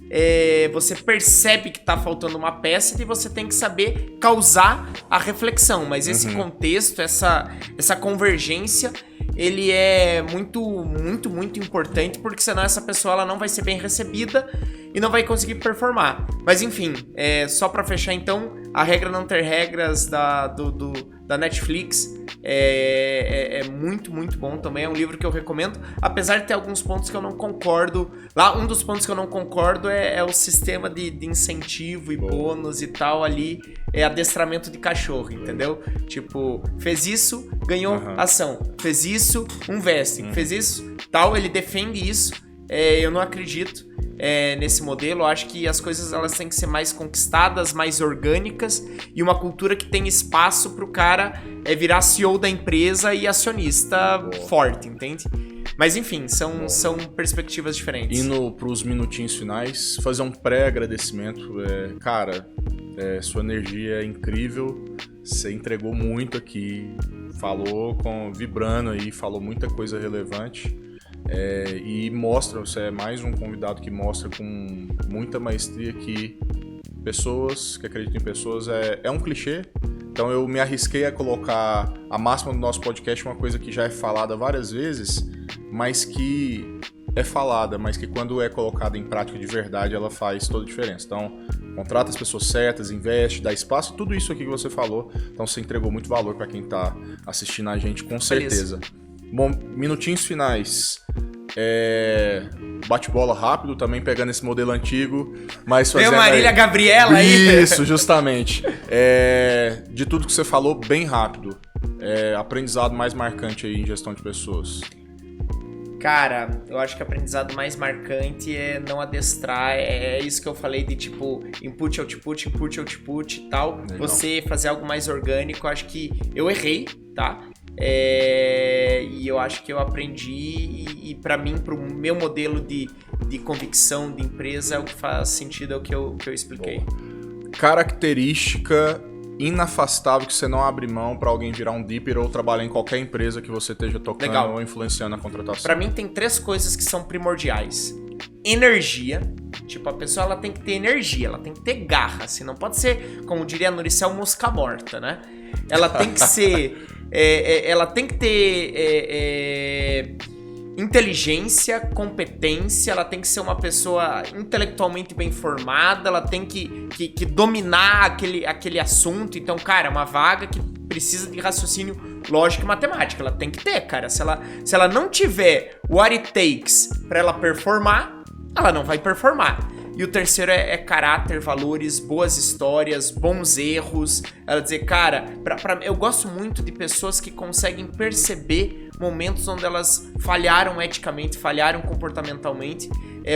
você percebe que tá faltando uma peça e você tem que saber causar a reflexão, mas esse contexto, essa convergência, ele é muito, muito, muito importante, porque senão essa pessoa ela não vai ser bem recebida e não vai conseguir performar. Mas enfim, só para fechar então, A Regra Não Ter Regras da Netflix é muito, muito bom também. É um livro que eu recomendo, apesar de ter alguns pontos que eu não concordo. Lá, um dos pontos que eu não concordo é o sistema de incentivo e bônus e tal ali. É adestramento de cachorro, entendeu? Tipo, fez isso, ganhou ação. Fez isso, um vesting. Fez isso, tal, ele defende isso. Eu não acredito nesse modelo. Eu acho que as coisas elas têm que ser mais conquistadas, mais orgânicas e uma cultura que tem espaço pro cara virar CEO da empresa e acionista forte, entende? Mas enfim, são perspectivas diferentes. Indo pros minutinhos finais, fazer um pré-agradecimento. Cara, sua energia é incrível, você entregou muito aqui, falou vibrando aí, falou muita coisa relevante. E mostra, você é mais um convidado que mostra com muita maestria que pessoas que acreditam em pessoas é um clichê. Então eu me arrisquei a colocar a máxima do nosso podcast, uma coisa que já é falada várias vezes, mas que é falada, mas que quando é colocada em prática de verdade, ela faz toda a diferença. Então, contrata as pessoas certas, investe, dá espaço, tudo isso aqui que você falou. Então você entregou muito valor para quem está assistindo a gente, com certeza. Bom, minutinhos finais. Bate-bola rápido, também pegando esse modelo antigo, mas fazendo... Tem Marília Gabriela aí. Isso, justamente. De tudo que você falou, bem rápido. Aprendizado mais marcante aí em gestão de pessoas. Cara, eu acho que o aprendizado mais marcante é não adestrar, é isso que eu falei de tipo input, output e tal. Legal. Você fazer algo mais orgânico, eu acho que eu errei, tá? E eu acho que eu aprendi e para mim, pro meu modelo de convicção de empresa, é o que faz sentido, é o que eu expliquei. Boa. Característica inafastável que você não abre mão para alguém virar um dipper ou trabalhar em qualquer empresa que você esteja tocando ou influenciando a contratação. Para mim tem 3 coisas que são primordiais. Energia, tipo, a pessoa ela tem que ter energia, ela tem que ter garra, assim, não pode ser, como diria a Nuricel, mosca morta, né? Ela tem que ser... ela tem que ter inteligência, competência, ela tem que ser uma pessoa intelectualmente bem formada, ela tem que dominar aquele assunto. Então, cara, é uma vaga que precisa de raciocínio lógico e matemática. Ela tem que ter, cara. Se ela não tiver what it takes pra ela performar, ela não vai performar. E o terceiro é caráter, valores, boas histórias, bons erros. Ela dizer, cara, eu gosto muito de pessoas que conseguem perceber momentos onde elas falharam eticamente, falharam comportamentalmente,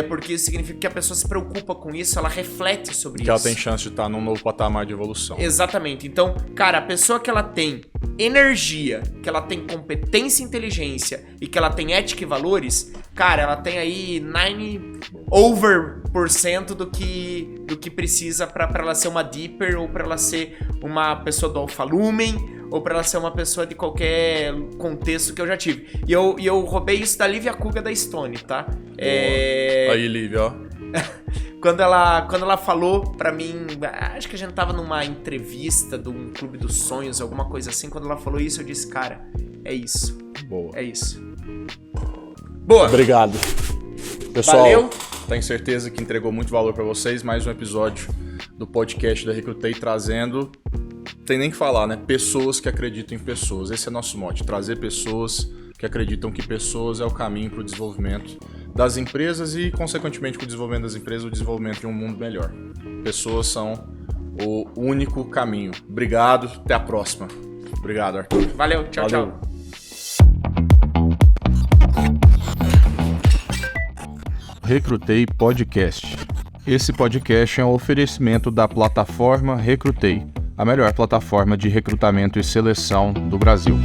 porque isso significa que a pessoa se preocupa com isso, ela reflete sobre isso. Que ela tem chance de estar num novo patamar de evolução. Exatamente. Então, cara, a pessoa que ela tem energia, que ela tem competência e inteligência e que ela tem ética e valores, cara, ela tem aí 90% do que precisa pra ela ser uma dipper ou pra ela ser uma pessoa do alfa-lumen ou pra ela ser uma pessoa de qualquer contexto que eu já tive. E eu roubei isso da Lívia Kuga da Stone, tá? Aí, Lívia, ó. Quando ela falou pra mim, acho que a gente tava numa entrevista de um Clube dos Sonhos, alguma coisa assim, quando ela falou isso, eu disse, cara, é isso. Boa. É isso. Boa. Obrigado. Pessoal, valeu. Tenho certeza que entregou muito valor pra vocês. Mais um episódio do podcast da Recrutei trazendo... Tem nem que falar, né? Pessoas que acreditam em pessoas. Esse é nosso mote. Trazer pessoas que acreditam que pessoas é o caminho para o desenvolvimento das empresas e, consequentemente, com o desenvolvimento das empresas, o desenvolvimento de um mundo melhor. Pessoas são o único caminho. Obrigado. Até a próxima. Obrigado, Arthur. Valeu, tchau, Valeu. tchau. Recrutei Podcast. Esse podcast é um oferecimento da plataforma Recrutei, a melhor plataforma de recrutamento e seleção do Brasil.